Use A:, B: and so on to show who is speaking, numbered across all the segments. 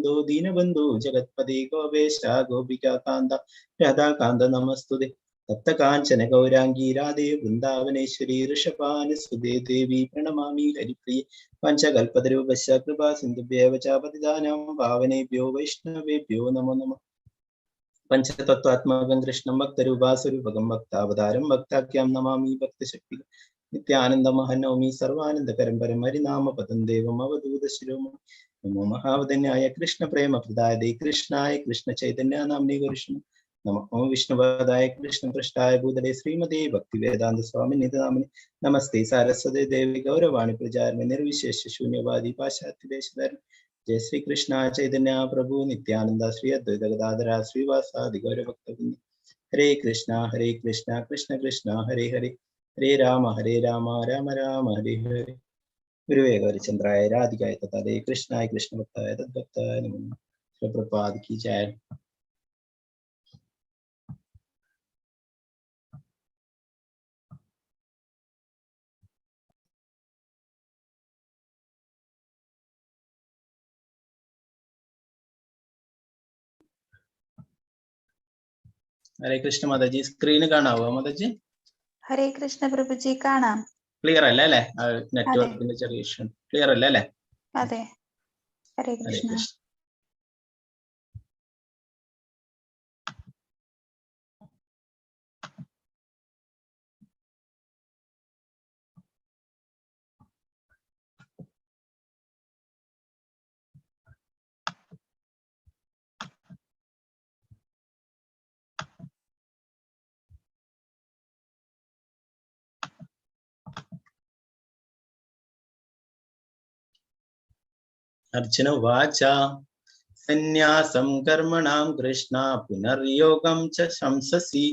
A: मुकुन्दो दीनबन्धु जगत्पति गोपेश गोपिकान्त राधाकान्त नमस्तुते। तप्तकाञ्चन गौराङ्गी राधे वृन्दावनेश्वरी ऋषभानुसुते देवी प्रणमामि हरिप्रिये। पञ्चकल्पतरुभ्यश्च कृपा सिन्धुभ्येव च पतितानां पावनेभ्यो वैष्णवेभ्यो नमो नमः। पंचतत्वात्मकं कृष्णं भक्तरूपासुरभगं भक्तावतारं भक्ताख्यां नमामि भक्तशक्ति नित्यानन्दमहं सर्वानन्दकरं परं हरिनाम पदं देवम् अवधूतशिरोमणि। नमो महावदन्याय कृष्णप्रेमप्रदाय कृष्णाय कृष्णचैतन्यनाम्ने गुरुष्ण नमो विष्णुपदाय कृष्णपृष्ठाय भूतले श्रीमते भक्तिवेदान्तस्वामिनिधिनामिने। नमस्ते सारस्वती देवी गौरवाणी प्रचारिणे निर्विशेष शून्यवादी पाश्चात्यदेशधर्म। जय श्री कृष्ण चैतन्य प्रभु नित्यानंद श्री अद्वैत गदाधर श्रीवासादि गौरभक्तवृंद। हरे कृष्णा कृष्ण कृष्ण हरे हरे हरे राम राम राम हरे हरे। गुरुवे गौरचंद्राय राधिकाय तथा कृष्णाय कृष्ण भक्ताय तद्भक्ताय नमो नमः। प्रभुपाद की जय। हरे कृष्ण माताजी, स्क्रीन കാണാവോ മാതാജി?
B: ഹരേ കൃഷ്ണ പ്രഭുജി, കാണാം.
A: ക്ലിയർ അല്ലേ? നെറ്റ്വർക്കിന്റെ ചെറിയ ഇഷ്യൂ. ക്ലിയർ അല്ലേ?
B: അതെ. ഹരേ കൃഷ്ണ.
A: अर्जुन उवाच सन्न्यासं कर्मणां कृष्ण पुनर्योगं च शंससि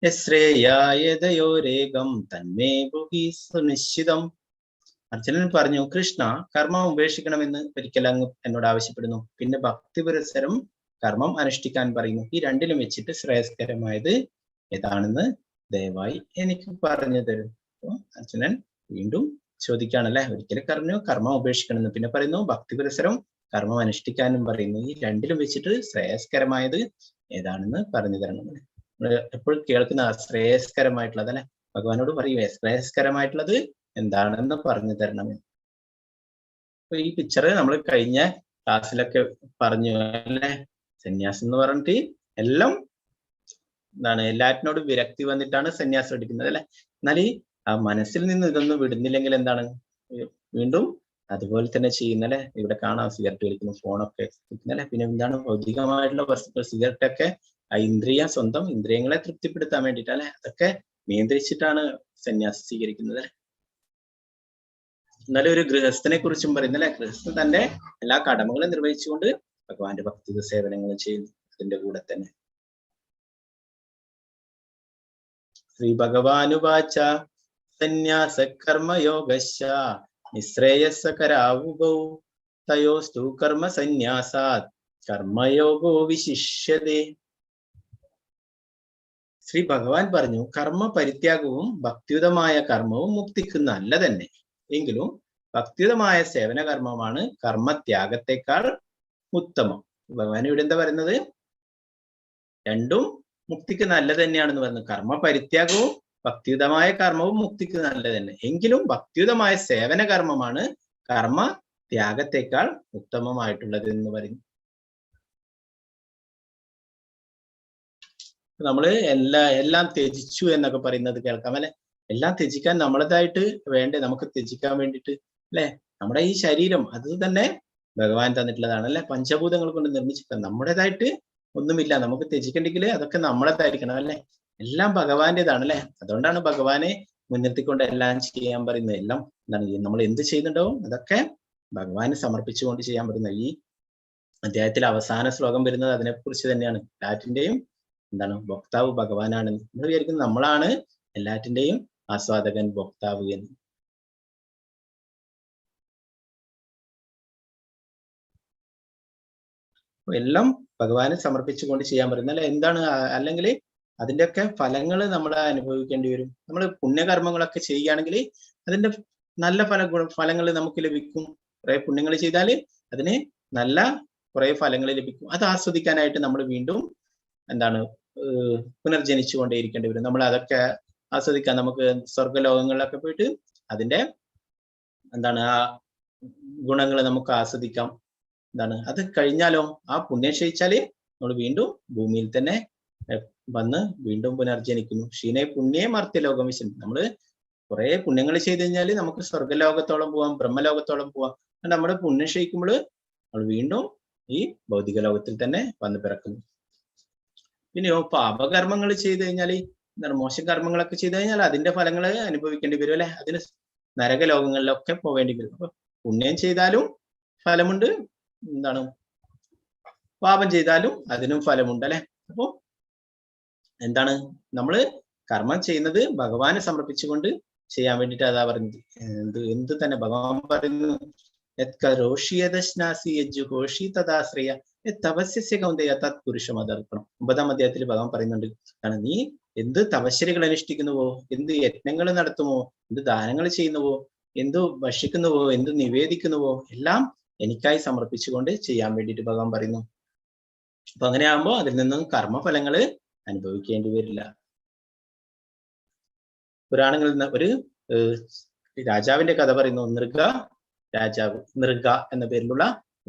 A: यश्रेयायदयोरेगं तन्मे ब्रूहि सुनिश्चितം. അർജുനൻ പറഞ്ഞു, കൃഷ്ണ, കർമ്മം ഉപേക്ഷിക്കണമെന്ന് ഒരിക്കൽ അങ്ങ് എന്നോട് ആവശ്യപ്പെടുന്നു. പിന്നെ ഭക്തി പുരസ്സരം കർമ്മം അനുഷ്ഠിക്കാൻ പറയുന്നു. ഈ രണ്ടിലും വെച്ചിട്ട് ശ്രേയസ്കരമായത് ഏതാണെന്ന് ദയവായി എനിക്ക് പറഞ്ഞു തരും. അർജുനൻ വീണ്ടും ചോദിക്കുകയാണല്ലേ. ഒരിക്കൽ പറഞ്ഞു കർമ്മം ഉപേക്ഷിക്കണമെന്ന്, പിന്നെ പറയുന്നു ഭക്തി പുരസ്സരം കർമ്മം അനുഷ്ഠിക്കാനും പറയുന്നു. ഈ രണ്ടിലും വെച്ചിട്ട് ശ്രേയസ്കരമായത് ഏതാണെന്ന് പറഞ്ഞു തരണം. എപ്പോഴും കേൾക്കുന്ന ശ്രേയസ്കരമായിട്ടുള്ളത് അല്ലെ, ഭഗവാനോട് പറയുവേ ശ്രേയസ്കരമായിട്ടുള്ളത് എന്താണെന്ന് പറഞ്ഞു തരണമെന്ന്. അപ്പൊ ഈ പിക്ചർ നമ്മൾ കഴിഞ്ഞ ക്ലാസ്സിലൊക്കെ പറഞ്ഞു അല്ലെ. സന്യാസം എന്ന് പറഞ്ഞിട്ട് എല്ലാം എന്താണ്, എല്ലാറ്റിനോടും വിരക്തി വന്നിട്ടാണ് സന്യാസം എടുക്കുന്നത് അല്ലെ. എന്നാൽ ഈ ആ മനസ്സിൽ നിന്ന് ഇതൊന്നും വിടുന്നില്ലെങ്കിൽ എന്താണ്, വീണ്ടും അതുപോലെ തന്നെ ചെയ്യുന്നല്ലേ. ഇവിടെ കാണാം സിഗരറ്റ് വലിക്കുന്നു, ഫോണൊക്കെ അല്ലെ. പിന്നെ എന്താണ്, ഭൗതികമായിട്ടുള്ള വസ്തുക്കൾ, സിഗരറ്റൊക്കെ സ്വന്തം ഇന്ദ്രിയങ്ങളെ തൃപ്തിപ്പെടുത്താൻ വേണ്ടിയിട്ട് അല്ലെ. അതൊക്കെ നിയന്ത്രിച്ചിട്ടാണ് സന്യാസം സ്വീകരിക്കുന്നത് അല്ലെ. എന്നാലും ഒരു ഗൃഹസ്ഥനെ കുറിച്ചും പറയുന്നല്ലേ. ഗൃഹസ്ഥൻ തന്റെ എല്ലാ കടമകളും നിർവഹിച്ചുകൊണ്ട് ഭഗവാന്റെ ഭക്തി സേവനങ്ങളും ചെയ്യുന്നു. അതിന്റെ കൂടെ തന്നെ ശ്രീ ഭഗവാനുവാച സന്യാസ കർമ്മയോഗശ്ച നിശ്രേയസ്കരാവുഭൗ തയോസ്തു കർമ്മ സന്യാസാത് കർമ്മയോഗോ വിശിഷ്യതേ. ശ്രീ ഭഗവാൻ പറഞ്ഞു, കർമ്മ പരിത്യാഗവും ഭക്തിയുതമായ കർമ്മവും മുക്തിക്ക് നല്ല തന്നെ. എങ്കിലും ഭക്തിയുതമായ സേവന കർമ്മമാണ് കർമ്മത്യാഗത്തെക്കാൾ ഉത്തമം. ഭഗവാൻ ഇവിടെ എന്താ പറയുന്നത്, രണ്ടും മുക്തിക്ക് നല്ലത് തന്നെയാണെന്ന് പറഞ്ഞു. കർമ്മ പരിത്യാഗവും ഭക്തിയുതമായ കർമ്മവും മുക്തിക്ക് നല്ലത് തന്നെ. എങ്കിലും ഭക്തിയുതമായ സേവന കർമ്മമാണ് കർമ്മ ത്യാഗത്തെക്കാൾ ഉത്തമമായിട്ടുള്ളത് എന്ന് പറയും. നമ്മള് എല്ലാം ത്യജിച്ചു എന്നൊക്കെ പറയുന്നത് കേൾക്കാം അല്ലെ. എല്ലാം ത്യജിക്കാൻ നമ്മളതായിട്ട് വേണ്ടേ, നമുക്ക് ത്യജിക്കാൻ വേണ്ടിയിട്ട് അല്ലെ. നമ്മുടെ ഈ ശരീരം അത് തന്നെ ഭഗവാൻ തന്നിട്ടുള്ളതാണ് അല്ലെ. പഞ്ചഭൂതങ്ങൾ കൊണ്ട് നിർമ്മിച്ചിട്ട് നമ്മുടേതായിട്ട് ഒന്നുമില്ല. നമുക്ക് ത്യജിക്കണ്ടെങ്കിൽ അതൊക്കെ നമ്മളതായിരിക്കണം അല്ലെ. എല്ലാം ഭഗവാന്റേതാണ് അല്ലെ. അതുകൊണ്ടാണ് ഭഗവാനെ മുൻനിർത്തിക്കൊണ്ട് എല്ലാം ചെയ്യാൻ പറയുന്നത്. എല്ലാം എന്താണ്, നമ്മൾ എന്ത് ചെയ്യുന്നുണ്ടാവും അതൊക്കെ ഭഗവാന് സമർപ്പിച്ചുകൊണ്ട് ചെയ്യാൻ പറയുന്നത്. ഈ അധ്യായത്തിൽ അവസാന ശ്ലോകം വരുന്നത് അതിനെക്കുറിച്ച് തന്നെയാണ്. എല്ലാറ്റിന്റെയും എന്താണ്, ഭോക്താവ് ഭഗവാനാണ്. നമ്മൾ വിചാരിക്കുന്നത് നമ്മളാണ് എല്ലാറ്റിന്റെയും ആസ്വാദകൻ, ഭോക്താവ് എന്ന്. എല്ലാം ഭഗവാന് സമർപ്പിച്ചുകൊണ്ട് ചെയ്യാൻ പറയുന്നത് അല്ലെ. എന്താണ്, അല്ലെങ്കിൽ അതിൻ്റെയൊക്കെ ഫലങ്ങൾ നമ്മൾ അനുഭവിക്കേണ്ടി വരും. നമ്മൾ പുണ്യകർമ്മങ്ങളൊക്കെ ചെയ്യുകയാണെങ്കിൽ അതിന്റെ നല്ല ഫലങ്ങൾ നമുക്ക് ലഭിക്കും. കുറെ പുണ്യങ്ങൾ ചെയ്താൽ അതിന് നല്ല കുറെ ഫലങ്ങൾ ലഭിക്കും. അത് ആസ്വദിക്കാനായിട്ട് നമ്മൾ വീണ്ടും എന്താണ് പുനർജനിച്ചു കൊണ്ടേയിരിക്കേണ്ടി വരും. നമ്മൾ അതൊക്കെ ആസ്വദിക്കാൻ നമുക്ക് സ്വർഗലോകങ്ങളിലൊക്കെ പോയിട്ട് അതിന്റെ എന്താണ് ആ ഗുണങ്ങൾ നമുക്ക് ആസ്വദിക്കാം. എന്താണ് അത് കഴിഞ്ഞാലോ ആ പുണ്യം ക്ഷയിച്ചാല് നമ്മൾ വീണ്ടും ഭൂമിയിൽ തന്നെ വന്ന് വീണ്ടും പുനർജനിക്കുന്നു. ക്ഷീണേ പുണ്യേ മർത്യലോകം വിശൻ. നമ്മള് കുറെ പുണ്യങ്ങൾ ചെയ്ത് കഴിഞ്ഞാല് നമുക്ക് സ്വർഗലോകത്തോളം പോവാം, ബ്രഹ്മലോകത്തോളം പോവാം. നമ്മുടെ പുണ്യം ക്ഷയിക്കുമ്പോൾ നമ്മൾ വീണ്ടും ഈ ഭൗതിക ലോകത്തിൽ തന്നെ വന്ന് പിറക്കുന്നു. പിന്നെയോ പാപകർമ്മങ്ങൾ ചെയ്ത് കഴിഞ്ഞാല് എന്താണ് മോശം കർമ്മങ്ങളൊക്കെ ചെയ്ത് കഴിഞ്ഞാൽ അതിന്റെ ഫലങ്ങൾ അനുഭവിക്കേണ്ടി വരും അല്ലെ. അതിന് നരകലോകങ്ങളിലൊക്കെ പോവേണ്ടി വരും. അപ്പൊ പുണ്യം ചെയ്താലും ഫലമുണ്ട്, എന്താണ് പാപം ചെയ്താലും അതിനും ഫലമുണ്ട് അല്ലെ. അപ്പോ എന്താണ് നമ്മള് കർമ്മം ചെയ്യുന്നത് ഭഗവാനെ സമർപ്പിച്ചുകൊണ്ട് ചെയ്യാൻ വേണ്ടിയിട്ട് അതാ പറഞ്ഞത്. എന്ത് തന്നെ ഭഗവാൻ പറയുന്നു, തപസ്യകൗന്ദയതത്പുരുഷമതർപ്പണം. 9-ാം അധ്യായത്തിൽ ഭഗവാൻ പറയുന്നുണ്ട്, കാരണം നീ എന്ത് തപശ്ശരികൾ അനുഷ്ഠിക്കുന്നുവോ, എന്ത് യജ്ഞങ്ങൾ നടത്തുമോ, എന്ത് ദാനങ്ങൾ ചെയ്യുന്നുവോ, എന്ത് ഭക്ഷിക്കുന്നുവോ, എന്ത് നിവേദിക്കുന്നുവോ എല്ലാം എനിക്കായി സമർപ്പിച്ചുകൊണ്ട് ചെയ്യാൻ വേണ്ടിയിട്ട് ഭഗവാൻ പറയുന്നു. അപ്പൊ അങ്ങനെയാകുമ്പോൾ അതിൽ നിന്നും കർമ്മഫലങ്ങള് അനുഭവിക്കേണ്ടി വരില്ല. പുരാണങ്ങളിൽ നിന്ന് ഒരു രാജാവിന്റെ കഥ പറയുന്നു. രാജാവ് നൃഗ എന്ന പേരിലുള്ള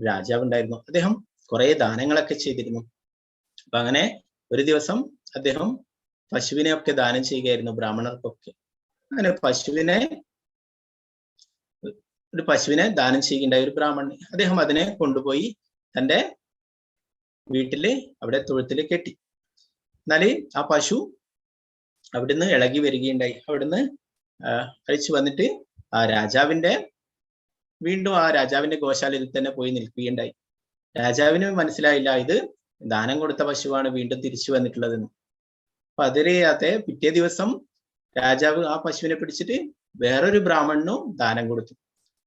A: രാജാവ് ഉണ്ടായിരുന്നു. അദ്ദേഹം കുറെ ദാനങ്ങളൊക്കെ ചെയ്തിരുന്നു. അപ്പൊ അങ്ങനെ ഒരു ദിവസം അദ്ദേഹം പശുവിനെ ഒക്കെ ദാനം ചെയ്യുകയായിരുന്നു ബ്രാഹ്മണർക്കൊക്കെ. അങ്ങനെ ഒരു പശുവിനെ ദാനം ചെയ്യുകയുണ്ടായ ഒരു ബ്രാഹ്മണൻ. അദ്ദേഹം അതിനെ കൊണ്ടുപോയി തന്റെ വീട്ടില് അവിടെ തൊഴുത്തിൽ കെട്ടി. എന്നാല് ആ പശു അവിടുന്ന് ഇളകി വരികയുണ്ടായി. അവിടുന്ന് കഴിച്ചു വന്നിട്ട് വീണ്ടും ആ രാജാവിന്റെ ഗോശാലയിൽ തന്നെ പോയി നിൽക്കുകയുണ്ടായി. രാജാവിന് മനസ്സിലായില്ല ഇത് ദാനം കൊടുത്ത പശുവാണ് വീണ്ടും തിരിച്ചു വന്നിട്ടുള്ളതെന്ന്. അപ്പൊ അതിരയാതെ പിറ്റേ ദിവസം രാജാവ് ആ പശുവിനെ പിടിച്ചിട്ട് വേറൊരു ബ്രാഹ്മണനും ദാനം കൊടുത്തു.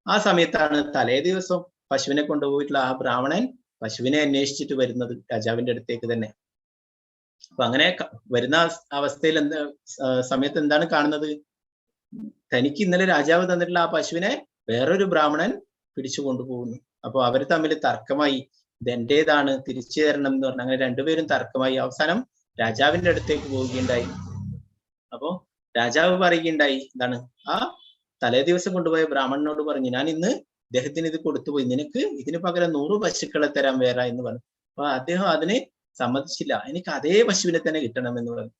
A: ആ സമയത്താണ് തലേ ദിവസം പശുവിനെ കൊണ്ടുപോയിട്ടുള്ള ആ ബ്രാഹ്മണൻ പശുവിനെ അന്വേഷിച്ചിട്ട് വരുന്നത് രാജാവിന്റെ അടുത്തേക്ക് തന്നെ. അപ്പൊ അങ്ങനെ വരുന്ന അവസ്ഥയിൽ സമയത്ത് എന്താണ് കാണുന്നത്, തനിക്ക് ഇന്നലെ രാജാവ് തന്നിട്ടുള്ള ആ പശുവിനെ വേറൊരു ബ്രാഹ്മണൻ പിടിച്ചു കൊണ്ടുപോകുന്നു. അപ്പൊ അവർ തമ്മിൽ തർക്കമായി, ഇത് എന്റേതാണ്, തിരിച്ചു തരണം എന്ന് പറഞ്ഞു. അങ്ങനെ രണ്ടുപേരും തർക്കമായി. അവസാനം രാജാവിന്റെ അടുത്തേക്ക് പോവുകയുണ്ടായി. അപ്പോ രാജാവ് പറയുകയുണ്ടായി, എന്താണ് ആ തലേ ദിവസം കൊണ്ടുപോയ ബ്രാഹ്മണനോട് പറഞ്ഞു, ഞാൻ ഇന്ന് ഇദ്ദേഹത്തിന് ഇത് കൊടുത്തുപോയി, നിനക്ക് ഇതിന് പകരം 100 പശുക്കളെ തരാൻ വേറെ എന്ന് പറഞ്ഞു. അപ്പൊ അദ്ദേഹം അതിന് സമ്മതിച്ചില്ല, എനിക്ക് അതേ പശുവിനെ തന്നെ കിട്ടണം എന്ന് പറഞ്ഞു.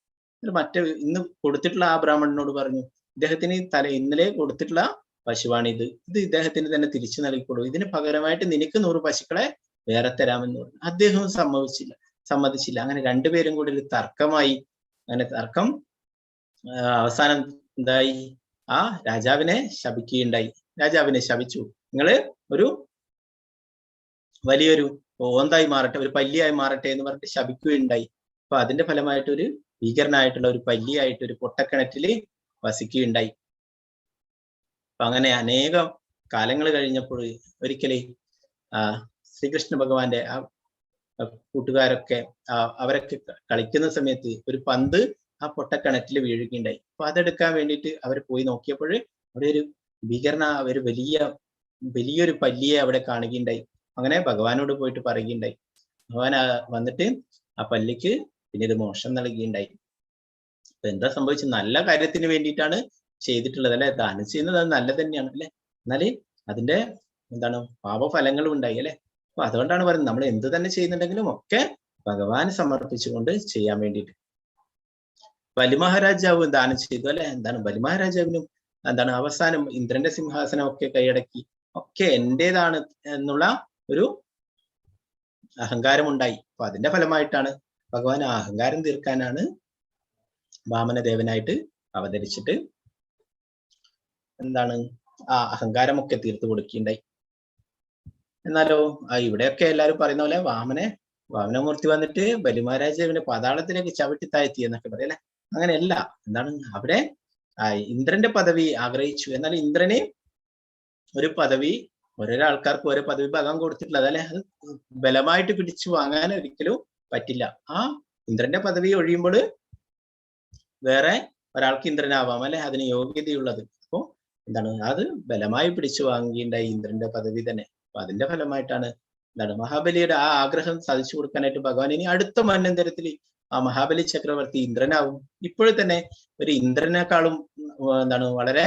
A: ഇന്ന് കൊടുത്തിട്ടുള്ള ആ ബ്രാഹ്മണനോട് പറഞ്ഞു, ഇദ്ദേഹത്തിന് ഇന്നലെ കൊടുത്തിട്ടുള്ള പശുവാണിത്, ഇത് ഇദ്ദേഹത്തിന് തന്നെ തിരിച്ചു നൽകിക്കൊള്ളൂ, ഇതിന് പകരമായിട്ട് നിനക്ക് 100 പശുക്കളെ വേറെ തരാമെന്ന് പറഞ്ഞു. അദ്ദേഹം സമ്മതിച്ചില്ല. അങ്ങനെ രണ്ടുപേരും കൂടി ഒരു തർക്കമായി. അങ്ങനെ തർക്കം അവസാനം എന്തായി, ആ രാജാവിനെ ശപിക്കുകയുണ്ടായി. രാജാവിനെ ശപിച്ചു, നിങ്ങള് ഒരു വലിയൊരു ഓന്തായി മാറട്ടെ, ഒരു പല്ലിയായി മാറട്ടെ എന്ന് പറഞ്ഞിട്ട് ശപിക്കുകയുണ്ടായി. അപ്പൊ അതിന്റെ ഫലമായിട്ട് ഒരു ഭീകരനായിട്ടുള്ള ഒരു പല്ലിയായിട്ട് ഒരു പൊട്ടക്കിണറ്റില് വസിക്കുകയുണ്ടായി. അപ്പൊ അങ്ങനെ അനേകം കാലങ്ങൾ കഴിഞ്ഞപ്പോൾ ഒരിക്കലേ ശ്രീകൃഷ്ണ ഭഗവാന്റെ ആ കൂട്ടുകാരൊക്കെ അവരൊക്കെ കളിക്കുന്ന സമയത്ത് ഒരു പന്ത് ആ പൊട്ടക്കിണറ്റിൽ വീഴുകയുണ്ടായി. അപ്പൊ അതെടുക്കാൻ വേണ്ടിയിട്ട് അവർ പോയി നോക്കിയപ്പോൾ അവിടെ ഒരു ഒരു വലിയൊരു പല്ലിയെ അവിടെ കാണുകയുണ്ടായി. അങ്ങനെ ഭഗവാനോട് പോയിട്ട് പറയുകയുണ്ടായി. ഭഗവാൻ വന്നിട്ട് ആ പല്ലിക്ക് പിന്നീട് മോക്ഷം നൽകുകയുണ്ടായി. അപ്പൊ എന്താ സംഭവിച്ചത്, നല്ല കാര്യത്തിന് വേണ്ടിയിട്ടാണ് ചെയ്തിട്ടുള്ളത് അല്ലെ, ദാനം ചെയ്യുന്നത് അത് നല്ല തന്നെയാണ് അല്ലെ, എന്നാല് അതിന്റെ എന്താണ് പാപഫലങ്ങളും ഉണ്ടായി അല്ലെ. അപ്പൊ അതുകൊണ്ടാണ് പറയുന്നത്, നമ്മൾ എന്ത് തന്നെ ചെയ്യുന്നുണ്ടെങ്കിലും ഒക്കെ ഭഗവാന് സമർപ്പിച്ചുകൊണ്ട് ചെയ്യാൻ വേണ്ടിയിട്ട്. ബലിമഹാരാജാവ് ദാനം ചെയ്തു അല്ലെ. എന്താണ് ബലിമഹാരാജാവിനും എന്താണ് അവസാനം ഇന്ദ്രന്റെ സിംഹാസനം ഒക്കെ കൈയടക്കി, ഒക്കെ എന്റേതാണ് എന്നുള്ള ഒരു അഹങ്കാരം ഉണ്ടായി. അപ്പൊ അതിന്റെ ഫലമായിട്ടാണ് ഭഗവാൻ ആ അഹങ്കാരം തീർക്കാനാണ് വാമനദേവനായിട്ട് അവതരിച്ചിട്ട് എന്താണ് ആ അഹങ്കാരമൊക്കെ തീർത്തു കൊടുക്കുകയുണ്ടായി. എന്നാലോ ഇവിടെയൊക്കെ എല്ലാവരും പറയുന്ന പോലെ വാമനമൂർത്തി വന്നിട്ട് ബലിമഹാരാജാവിനെ പാതാളത്തിലേക്ക് ചവിട്ടി താഴ്ത്തി എന്നൊക്കെ പറയല്ലേ. അങ്ങനെയല്ല, എന്താണ് അവിടെ ഇന്ദ്രന്റെ പദവി ആഗ്രഹിച്ചു. എന്നാൽ ഇന്ദ്രന് ഒരു പദവി, ഓരോരോ ആൾക്കാർക്ക് ഓരോ പദവി ഭഗവാൻ കൊടുത്തിട്ടുള്ളത് അല്ലെ, അത് ബലമായിട്ട് പിടിച്ചു വാങ്ങാൻ ഒരിക്കലും പറ്റില്ല. ആ ഇന്ദ്രന്റെ പദവി ഒഴിയുമ്പോൾ വേറെ ഒരാൾക്ക് ഇന്ദ്രനാവാം അല്ലെ, അതിന് യോഗ്യതയുള്ളത്. അപ്പോ എന്താണ് അത് ബലമായി പിടിച്ചു വാങ്ങുകയുണ്ടായി ഇന്ദ്രന്റെ പദവി തന്നെ. അപ്പൊ അതിന്റെ ഫലമായിട്ടാണ് എന്താണ് മഹാബലിയുടെ ആ ആഗ്രഹം സാധിച്ചു കൊടുക്കാനായിട്ട് ഭഗവാൻ ഇനി അടുത്ത മന്വന്തരത്തിൽ ആ മഹാബലി ചക്രവർത്തി ഇന്ദ്രനാവും. ഇപ്പോഴും തന്നെ ഒരു ഇന്ദ്രനേക്കാളും എന്താണ് വളരെ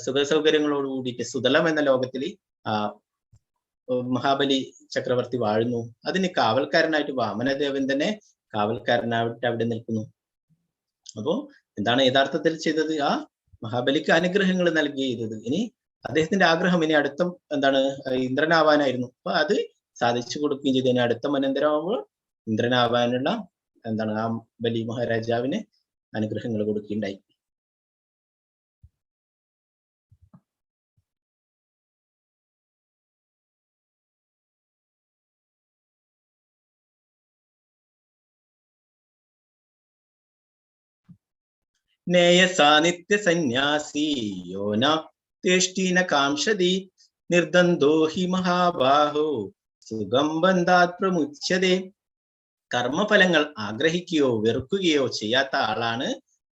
A: സുഖ സൗകര്യങ്ങളോട് കൂടിയിട്ട് സുതലം എന്ന ലോകത്തിൽ ആ മഹാബലി ചക്രവർത്തി വാഴുന്നു. അതിന് കാവൽക്കാരനായിട്ട് വാമനദേവൻ തന്നെ കാവൽക്കാരനായിട്ട് അവിടെ നിൽക്കുന്നു. അപ്പോ എന്താണ് യഥാർത്ഥത്തിൽ ചെയ്തത്? ആ മഹാബലിക്ക് അനുഗ്രഹങ്ങൾ നൽകി ചെയ്തത്. ഇനി അദ്ദേഹത്തിന്റെ ആഗ്രഹം ഇനി അടുത്ത എന്താണ് ഇന്ദ്രനാവാനായിരുന്നു. അപ്പൊ അത് സാധിച്ചു കൊടുക്കുകയും ചെയ്തു. ഇനി അടുത്ത മന്വന്തരമാകുമ്പോൾ ഇന്ദ്രനാവാനുള്ള എന്താണ് ആ ബലി മഹാരാജാവിന് അനുഗ്രഹങ്ങൾ കൊടുക്കുകയുണ്ടായി. നേയസാനിത്യ സന്യാസി യോനാ കാംക്ഷതി നിർദ്ദന്തോ ഹി മഹാബാഹോ സുഖം ബന്ധാത് പ്രമുച്യതേ. കർമ്മഫലങ്ങൾ ആഗ്രഹിക്കുകയോ വെറുക്കുകയോ ചെയ്യാത്ത ആളാണ്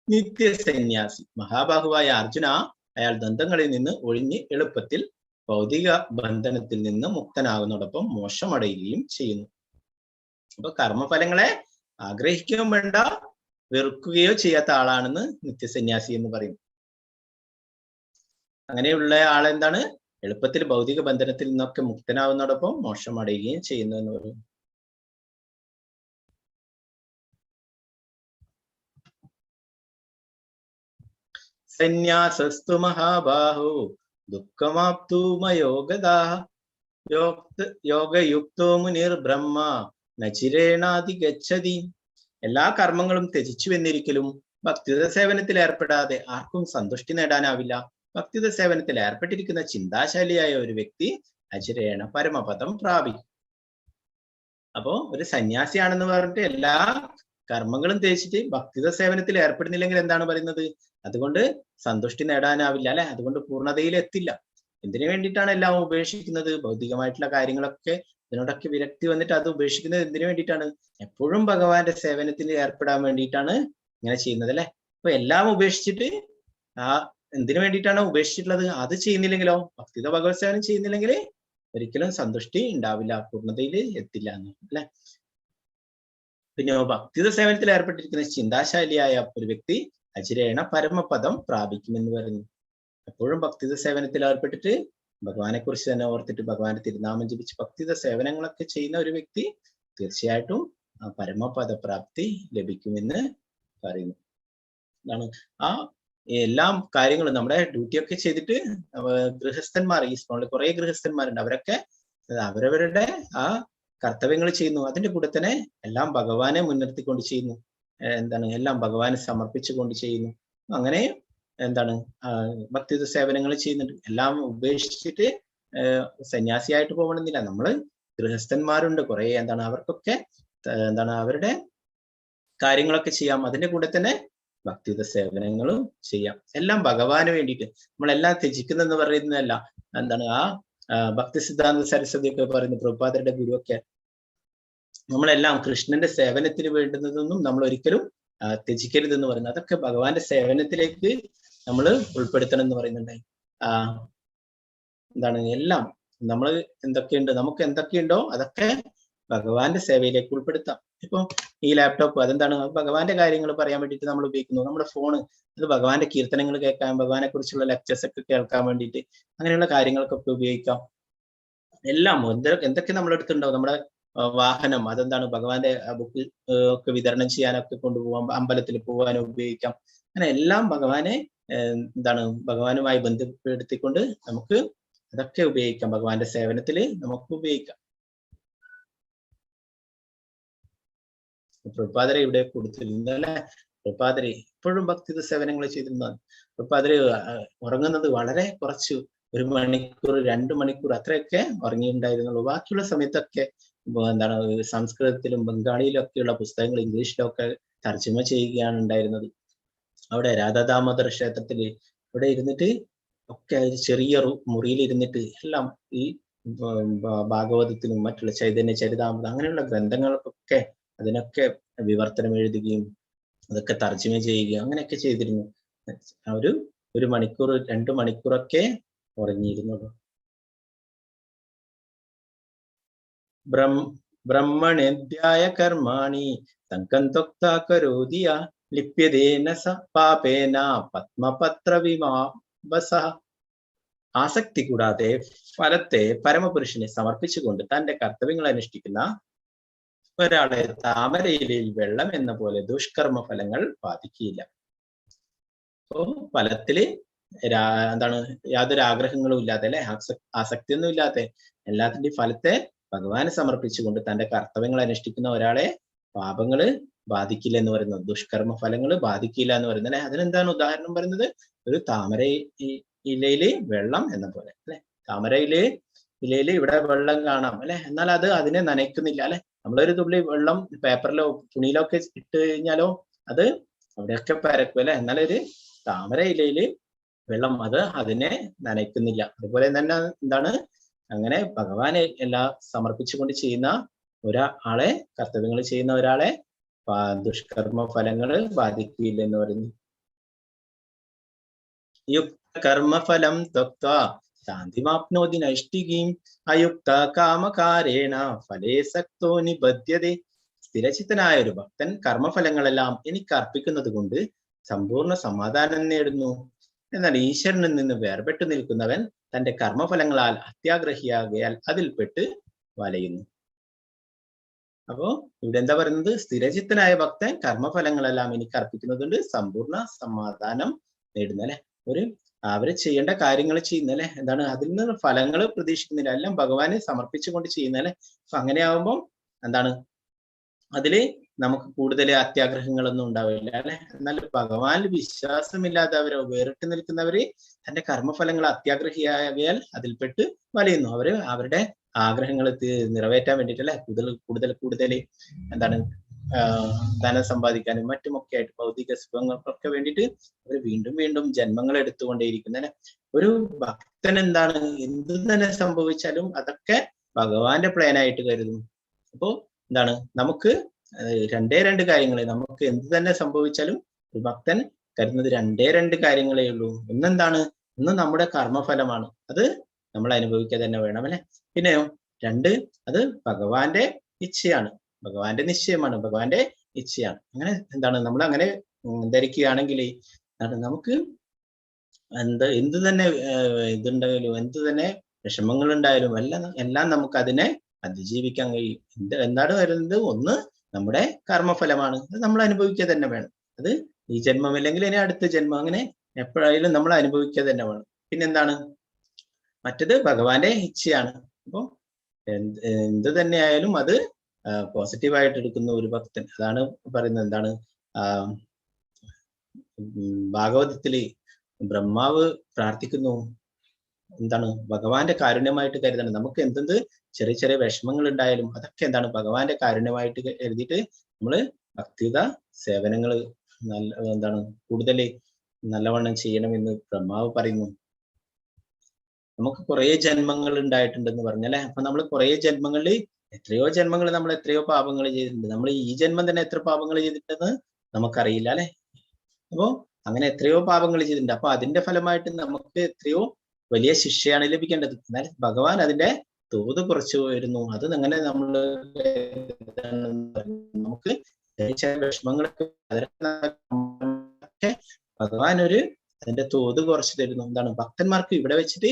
A: നിത്യസന്യാസി. മഹാബാഹുവായ അർജുന, അയാൾ ദന്തങ്ങളിൽ നിന്ന് ഒഴിഞ്ഞ് എളുപ്പത്തിൽ ഭൗതിക ബന്ധനത്തിൽ നിന്ന് മുക്തനാകുന്നതോടൊപ്പം മോക്ഷമടയുകയും ചെയ്യുന്നു. അപ്പൊ കർമ്മഫലങ്ങളെ ആഗ്രഹിക്കുകയും വേണ്ട, വെറുക്കുകയോ ചെയ്യാത്ത ആളാണെന്ന് നിത്യസന്യാസി എന്ന് പറയുന്നു. അങ്ങനെയുള്ള ആളെന്താണ് എളുപ്പത്തിൽ ഭൗതിക ബന്ധനത്തിൽ നിന്നൊക്കെ മുക്തനാവുന്നതോടൊപ്പം മോക്ഷം അടയുകയും ചെയ്യുന്നു എന്ന് പറയുന്നു. സന്യാസസ്തു മഹാബാഹോ ദുഃഖമാപ്തൂമയോഗദാഹ യോഗയുക്തോ മുനിർ ബ്രഹ്മ നചിരേണാധിഗച്ഛതി. എല്ലാ കർമ്മങ്ങളും ത്യജിച്ചു എന്നിരിക്കലും ഭക്തിയുത സേവനത്തിൽ ഏർപ്പെടാതെ ആർക്കും സന്തുഷ്ടി നേടാനാവില്ല. ഭക്തിയുത സേവനത്തിൽ ഏർപ്പെട്ടിരിക്കുന്ന ചിന്താശാലിയായ ഒരു വ്യക്തി അചിരേണ പരമപദം പ്രാപിക്കും. അപ്പോ ഒരു സന്യാസിയാണെന്ന് പറഞ്ഞിട്ട് എല്ലാ കർമ്മങ്ങളും ത്യജിച്ചിട്ട് ഭക്തിയുത സേവനത്തിൽ ഏർപ്പെടുന്നില്ലെങ്കിൽ എന്താണ് പറയുന്നത്? അതുകൊണ്ട് സന്തുഷ്ടി നേടാനാവില്ല, അല്ലെ? അതുകൊണ്ട് പൂർണ്ണതയിൽ എത്തില്ല. എന്തിനു വേണ്ടിയിട്ടാണ് എല്ലാം ഉപേക്ഷിക്കുന്നത്? ഭൗതികമായിട്ടുള്ള കാര്യങ്ങളൊക്കെ ഇതിനോടൊക്കെ വിരക്തി വന്നിട്ട് അത് ഉപേക്ഷിക്കുന്നത് എന്തിനു വേണ്ടിയിട്ടാണ്? എപ്പോഴും ഭഗവാന്റെ സേവനത്തിൽ ഏർപ്പെടാൻ വേണ്ടിയിട്ടാണ് ഇങ്ങനെ ചെയ്യുന്നത്, അല്ലെ? അപ്പൊ എല്ലാം ഉപേക്ഷിച്ചിട്ട് ആ എന്തിനു വേണ്ടിയിട്ടാണ് ഉപേക്ഷിച്ചിട്ടുള്ളത്? അത് ചെയ്യുന്നില്ലെങ്കിലോ, ഭക്തിത ഭഗവത് സേവനം ചെയ്യുന്നില്ലെങ്കിൽ ഒരിക്കലും സന്തുഷ്ടി ഉണ്ടാവില്ല, പൂർണ്ണതയിൽ എത്തില്ല എന്ന്, അല്ലെ? പിന്നെ ഭക്തിത സേവനത്തിൽ ഏർപ്പെട്ടിരിക്കുന്ന ചിന്താശാലിയായ ഒരു വ്യക്തി അചിരേണ പരമപദം പ്രാപിക്കുമെന്ന് പറയുന്നു. എപ്പോഴും ഭക്തിത സേവനത്തിൽ ഏർപ്പെട്ടിട്ട് ഭഗവാനെ കുറിച്ച് തന്നെ ഓർത്തിട്ട് ഭഗവാന്റെ തിരുനാമം ജപിച്ച് ഭക്തിത സേവനങ്ങളൊക്കെ ചെയ്യുന്ന ഒരു വ്യക്തി തീർച്ചയായിട്ടും ആ പരമപദപ്രാപ്തി ലഭിക്കുമെന്ന് പറയുന്നു. എന്താണ് ആ എല്ലാം കാര്യങ്ങളും നമ്മുടെ ഡ്യൂട്ടിയൊക്കെ ചെയ്തിട്ട് ഗൃഹസ്ഥന്മാർ, ഈ സ്മോളിൽ കുറെ ഗൃഹസ്ഥന്മാരുണ്ട്, അവരൊക്കെ അവരവരുടെ ആ കർത്തവ്യങ്ങൾ ചെയ്യുന്നു. അതിന്റെ കൂടെ തന്നെ എല്ലാം ഭഗവാനെ മുൻനിർത്തിക്കൊണ്ട് ചെയ്യുന്നു. എന്താണ് എല്ലാം ഭഗവാനെ സമർപ്പിച്ചുകൊണ്ട് ചെയ്യുന്നു. അങ്ങനെ എന്താണ് ഭക്തിയുത സേവനങ്ങൾ ചെയ്യുന്നുണ്ട്. എല്ലാം ഉപേക്ഷിച്ചിട്ട് സന്യാസിയായിട്ട് പോകണമെന്നില്ല. നമ്മള് ഗൃഹസ്ഥന്മാരുണ്ട് കുറെ, എന്താണ് അവർക്കൊക്കെ എന്താണ് അവരുടെ കാര്യങ്ങളൊക്കെ ചെയ്യാം. അതിന്റെ കൂടെ തന്നെ ഭക്തിയുത സേവനങ്ങളും ചെയ്യാം. എല്ലാം ഭഗവാന് വേണ്ടിയിട്ട്. നമ്മളെല്ലാം ത്യജിക്കുന്നെന്ന് പറയുന്നതല്ല. എന്താണ് ആ ഭക്തി സിദ്ധാന്ത സരസ്വതി ഒക്കെ പറയുന്ന പ്രഭുപാദരുടെ ഗുരുവൊക്കെ നമ്മളെല്ലാം കൃഷ്ണന്റെ സേവനത്തിന് വേണ്ടുന്നതൊന്നും നമ്മൾ ഒരിക്കലും ത്യജിക്കരുതെന്ന് പറയുന്നത്. അതൊക്കെ ഭഗവാന്റെ സേവനത്തിലേക്ക് നമ്മൾ ഉൾപ്പെടുത്തണം എന്ന് പറയുന്നുണ്ടായി. എന്താണ് എല്ലാം നമ്മൾ എന്തൊക്കെയുണ്ട്, നമുക്ക് എന്തൊക്കെയുണ്ടോ അതൊക്കെ ഭഗവാന്റെ സേവയിലേക്ക് ഉൾപ്പെടുത്താം. ഇപ്പൊ ഈ ലാപ്ടോപ്പ് അതെന്താണ് ഭഗവാന്റെ കാര്യങ്ങൾ പറയാൻ വേണ്ടിയിട്ട് നമ്മൾ ഉപയോഗിക്കുന്നു. നമ്മുടെ ഫോണ് അത് ഭഗവാന്റെ കീർത്തനങ്ങൾ കേൾക്കാൻ, ഭഗവാനെ കുറിച്ചുള്ള ലെക്ചേഴ്സ് ഒക്കെ കേൾക്കാൻ വേണ്ടിയിട്ട് അങ്ങനെയുള്ള കാര്യങ്ങൾക്കൊക്കെ ഉപയോഗിക്കാം. എല്ലാം എന്തൊക്കെ നമ്മളെടുത്തുണ്ടാവും. നമ്മുടെ വാഹനം അതെന്താണ് ഭഗവാന്റെ ബുക്ക് ഒക്കെ വിതരണം ചെയ്യാനൊക്കെ കൊണ്ടുപോകാം, അമ്പലത്തിൽ പോകാനും ഉപയോഗിക്കാം. അങ്ങനെ എല്ലാം ഭഗവാനെ എന്താണ് ഭഗവാനുമായി ബന്ധപ്പെടുത്തിക്കൊണ്ട് നമുക്ക് അതൊക്കെ ഉപയോഗിക്കാം. ഭഗവാന്റെ സേവനത്തിൽ നമുക്ക് ഉപയോഗിക്കാം. പ്രഭുപാദരെ ഇവിടെ കൊടുത്തിരുന്നു, അല്ലെ? പ്രഭുപാദരെ എപ്പോഴും ഭക്തിയുത സേവനങ്ങൾ ചെയ്തിരുന്നതാണ്. പ്രഭുപാദരെ ഉറങ്ങുന്നത് വളരെ കുറച്ച്, 1 മണിക്കൂർ 2 മണിക്കൂർ അത്രയൊക്കെ ഉറങ്ങിയിട്ടുണ്ടായിരുന്നുള്ളൂ. ബാക്കിയുള്ള സമയത്തൊക്കെ എന്താണ് സംസ്കൃതത്തിലും ബംഗാളിയിലും ഒക്കെയുള്ള പുസ്തകങ്ങൾ ഇംഗ്ലീഷിലൊക്കെ തർജ്ജമ ചെയ്യുകയാണ് ഉണ്ടായിരുന്നത്. അവിടെ രാധാദാമോദർ ക്ഷേത്രത്തിൽ ഇവിടെ ഇരുന്നിട്ട് ഒക്കെ ചെറിയ മുറിയിൽ ഇരുന്നിട്ട് എല്ലാം ഈ ഭാഗവതത്തിനും മറ്റുള്ള ചൈതന്യ ചരിതാമൃതം അങ്ങനെയുള്ള ഗ്രന്ഥങ്ങൾക്കൊക്കെ അതിനൊക്കെ വിവർത്തനം എഴുതുകയും അതൊക്കെ തർജ്ജമ ചെയ്യുകയും അങ്ങനെയൊക്കെ ചെയ്തിരുന്നു. ഒരു 1 മണിക്കൂർ 2 മണിക്കൂറൊക്കെ ഉറങ്ങിയിരുന്നുള്ളൂ. ബ്രഹ്മണ്യധ്യായ കർമാണി സംകം ത്വക്താ കരോതി യ ലിപ്യതേന സ പാപേന പത്മപത്ര വിമാവസഃ. ആസക്തി കൂടാതെ ഫലത്തെ പരമപുരുഷനെ സമർപ്പിച്ചുകൊണ്ട് തന്റെ കർത്തവ്യങ്ങൾ അനുഷ്ഠിക്കുന്ന ഒരാളെ താമരയിലയിൽ വെള്ളം എന്ന പോലെ ദുഷ്കർമ്മ ഫലങ്ങൾ ബാധിക്കുകയില്ല. അപ്പോ ഫലത്തില് എന്താണ് യാതൊരു ആഗ്രഹങ്ങളും ഇല്ലാതെ അല്ലെ, ആസക്തിയൊന്നും ഇല്ലാതെ എല്ലാത്തിന്റെയും ഫലത്തെ ഭഗവാന് സമർപ്പിച്ചുകൊണ്ട് തന്റെ കർത്തവ്യങ്ങൾ അനുഷ്ഠിക്കുന്ന ഒരാളെ പാപങ്ങള് ബാധിക്കില്ല എന്ന് പറയുന്നത്, ദുഷ്കർമ്മ ഫലങ്ങൾ ബാധിക്കില്ല എന്ന് പറയുന്നത് അല്ലെ. അതിനെന്താണ് ഉദാഹരണം പറയുന്നത്? ഒരു താമര ഇലയില് വെള്ളം എന്ന പോലെ അല്ലെ. താമര ഇലയില് ഇവിടെ വെള്ളം കാണാം അല്ലെ, എന്നാൽ അത് അതിനെ നനയ്ക്കുന്നില്ല അല്ലെ. നമ്മളൊരു തുള്ളി വെള്ളം പേപ്പറിലോ തുണിയിലോ ഒക്കെ ഇട്ട് കഴിഞ്ഞാലോ അത് അവിടെയൊക്കെ പരക്കും അല്ലെ. എന്നാൽ ഒരു താമര ഇലയില് വെള്ളം അത് അതിനെ നനയ്ക്കുന്നില്ല. അതുപോലെ തന്നെ എന്താണ്, അങ്ങനെ ഭഗവാനെ എല്ലാം സമർപ്പിച്ചുകൊണ്ട് ചെയ്യുന്ന ഒരാളെ, കർത്തവ്യങ്ങൾ ചെയ്യുന്ന ഒരാളെ ദുഷ്കർമ്മ ഫലങ്ങൾ ബാധിക്കുകയില്ല എന്ന് പറയുന്നു. യുക്ത കർമ്മഫലം ത്വക്ത്വാ ശാന്തിമാപ്നോതി നൈഷ്ഠികീം അയുക്ത കാമകാരേണ ഫലേ സക്തോ നിബധ്യതേ. സ്ഥിരചിത്തനായ ഒരു ഭക്തൻ കർമ്മഫലങ്ങളെല്ലാം എനിക്ക് അർപ്പിക്കുന്നത് കൊണ്ട് സമ്പൂർണ്ണ സമാധാനം നേടുന്നു. എന്നാൽ ഈശ്വരനിൽ നിന്ന് വേർപെട്ടു നിൽക്കുന്നവൻ തന്റെ കർമ്മഫലങ്ങളാൽ അത്യാഗ്രഹിയാകയാൽ അതിൽപ്പെട്ട് വലയുന്നു. അപ്പോ ഇവിടെ എന്താ പറയുന്നത്? സ്ഥിരചിത്തനായ ഭക്തൻ കർമ്മഫലങ്ങളെല്ലാം എനിക്ക് അർപ്പിക്കുന്നതുകൊണ്ട് സമ്പൂർണ്ണ സമാധാനം നേടുന്നു അല്ലെ. അവര് ചെയ്യേണ്ട കാര്യങ്ങൾ ചെയ്യുന്ന അല്ലെ, എന്താണ് അതിൽ നിന്ന് ഫലങ്ങൾ പ്രതീക്ഷിക്കുന്നില്ല, എല്ലാം ഭഗവാനെ സമർപ്പിച്ചുകൊണ്ട് ചെയ്യുന്ന അല്ലെ. അപ്പൊ അങ്ങനെ ആവുമ്പോൾ എന്താണ്, അതില് നമുക്ക് കൂടുതൽ അത്യാഗ്രഹങ്ങളൊന്നും ഉണ്ടാവില്ല അല്ലെ. എന്നാൽ ഭഗവാനിൽ വിശ്വാസമില്ലാത്തവരോ വേറിട്ട് നിൽക്കുന്നവര് തന്റെ കർമ്മഫലങ്ങൾ അത്യാഗ്രഹിയായാൽ അതിൽപ്പെട്ട് വലയുന്നു. അവരുടെ ആഗ്രഹങ്ങൾ നിറവേറ്റാൻ വേണ്ടിയിട്ട് അല്ലെ, കൂടുതൽ എന്താണ് ധനം സമ്പാദിക്കാനും മറ്റുമൊക്കെ ആയിട്ട് ഭൗതിക സുഖങ്ങൾക്കൊക്കെ വേണ്ടിയിട്ട് അവർ വീണ്ടും ജന്മങ്ങൾ എടുത്തുകൊണ്ടേയിരിക്കുന്ന അല്ലെ. ഒരു ഭക്തൻ എന്താണ്, എന്ത് തന്നെ സംഭവിച്ചാലും അതൊക്കെ ഭഗവാന്റെ പ്ലാനായിട്ട് കരുതുന്നു. അപ്പോ എന്താണ്, നമുക്ക് രണ്ട് കാര്യങ്ങളെ, നമുക്ക് എന്ത് തന്നെ സംഭവിച്ചാലും ഒരു ഭക്തൻ കരുതുന്നത് രണ്ട് കാര്യങ്ങളേ ഉള്ളൂ. ഒന്നെന്താണ്, ഒന്ന് നമ്മുടെ കർമ്മഫലമാണ്, അത് നമ്മൾ അനുഭവിക്കുക തന്നെ വേണം അല്ലെ. പിന്നെയോ അത് ഭഗവാന്റെ ഇച്ഛയാണ്, ഭഗവാന്റെ നിശ്ചയമാണ്, ഭഗവാന്റെ ഇച്ഛയാണ്. അങ്ങനെ എന്താണ്, നമ്മൾ അങ്ങനെ ധരിക്കുകയാണെങ്കിൽ നമുക്ക് എന്ത് തന്നെ ഇതുണ്ടായാലും, എന്ത് തന്നെ വിഷമങ്ങൾ ഉണ്ടായാലും എല്ലാം നമുക്ക് അതിനെ അതിജീവിക്കാൻ കഴിയും. എന്താണ് വരുന്നത്? ഒന്ന് നമ്മുടെ കർമ്മഫലമാണ്, അത് നമ്മൾ അനുഭവിക്കുക തന്നെ വേണം. അത് ഈ ജന്മം അല്ലെങ്കിൽ ഇനി അടുത്ത ജന്മം, അങ്ങനെ എപ്പോഴായാലും നമ്മൾ അനുഭവിക്കുക തന്നെ വേണം. പിന്നെന്താണ്, മറ്റത് ഭഗവാന്റെ ഇച്ഛയാണ്. അപ്പൊ എന്ത് തന്നെ ആയാലും അത് പോസിറ്റീവായിട്ട് എടുക്കുന്ന ഒരു ഭക്തൻ, അതാണ് പറയുന്നത്. എന്താണ്, ഭാഗവതത്തില് ബ്രഹ്മാവ് പ്രാർത്ഥിക്കുന്നു, എന്താണ്, ഭഗവാന്റെ കാരുണ്യമായിട്ട് കരുതണം. നമുക്ക് എന്തെന്ത് ചെറിയ വിഷമങ്ങൾ ഉണ്ടായാലും അതൊക്കെ എന്താണ്, ഭഗവാന്റെ കാരുണ്യമായിട്ട് കരുതിയിട്ട് നമ്മള് ഭക്തിയുത സേവനങ്ങൾ എന്താണ് കൂടുതൽ നല്ലവണ്ണം ചെയ്യണമെന്ന് ബ്രഹ്മാവ് പറയുന്നു. നമുക്ക് കുറെ ജന്മങ്ങൾ ഉണ്ടായിട്ടുണ്ടെന്ന് പറഞ്ഞല്ലേ. അപ്പൊ നമ്മൾ കുറെ ജന്മങ്ങളിൽ നമ്മൾ എത്രയോ പാപങ്ങൾ ചെയ്തിട്ടുണ്ട്. നമ്മൾ ഈ ജന്മം തന്നെ എത്ര പാപങ്ങൾ ചെയ്തിട്ടുണ്ടെന്ന് നമുക്കറിയില്ല അല്ലെ. അപ്പോ അങ്ങനെ എത്രയോ പാപങ്ങൾ ചെയ്തിട്ടുണ്ട്. അപ്പൊ അതിന്റെ ഫലമായിട്ട് നമുക്ക് എത്രയോ വലിയ ശിക്ഷയാണ് ലഭിക്കേണ്ടത്. എന്നാൽ ഭഗവാൻ അതിന്റെ തോത് കുറച്ച് വരുന്നു. അത് അങ്ങനെ നമുക്ക് വിഷമങ്ങളൊക്കെ ഭഗവാൻ അതിന്റെ തോത് കുറച്ച് തരുന്നു. എന്താണ്, ഭക്തന്മാർക്ക് ഇവിടെ വെച്ചിട്ട്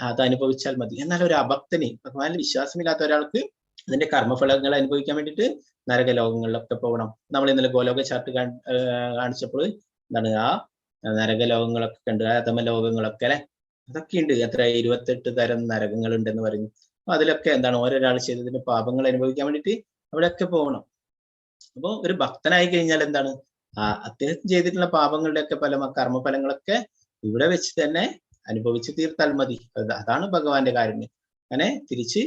A: അത് അനുഭവിച്ചാൽ മതി. എന്നാൽ ഒരു അഭക്തന്, ഭഗവാനിൽ വിശ്വാസമില്ലാത്ത ഒരാൾക്ക് അതിന്റെ കർമ്മഫലങ്ങൾ അനുഭവിക്കാൻ വേണ്ടിയിട്ട് നരകലോകങ്ങളിലൊക്കെ പോകണം. നമ്മൾ ഇന്നലെ ഗോലോക ചാർട്ട് കാണിച്ചപ്പോൾ എന്താണ്, ആ നരകലോകങ്ങളൊക്കെ കണ്ട്, അധമ ലോകങ്ങളൊക്കെ അല്ലെ, അതൊക്കെ ഉണ്ട്. എത്ര 28 തരം നരകങ്ങൾ ഉണ്ടെന്ന് പറയുന്നു. അപ്പൊ അതിലൊക്കെ എന്താണ്, ഓരോരാൾ ചെയ്തതിന്റെ പാപങ്ങൾ അനുഭവിക്കാൻ വേണ്ടിയിട്ട് അവിടെയൊക്കെ പോകണം. അപ്പൊ ഒരു ഭക്തനായി കഴിഞ്ഞാൽ എന്താണ്, അദ്ദേഹം ചെയ്തിട്ടുള്ള പാപങ്ങളുടെ ഒക്കെ കർമ്മഫലങ്ങളൊക്കെ ഇവിടെ വെച്ച് തന്നെ അനുഭവിച്ച് തീർത്താൽ മതി. അതാണ് ഭഗവാന്റെ കാരുണ്യം. അങ്ങനെ തിരിച്ച്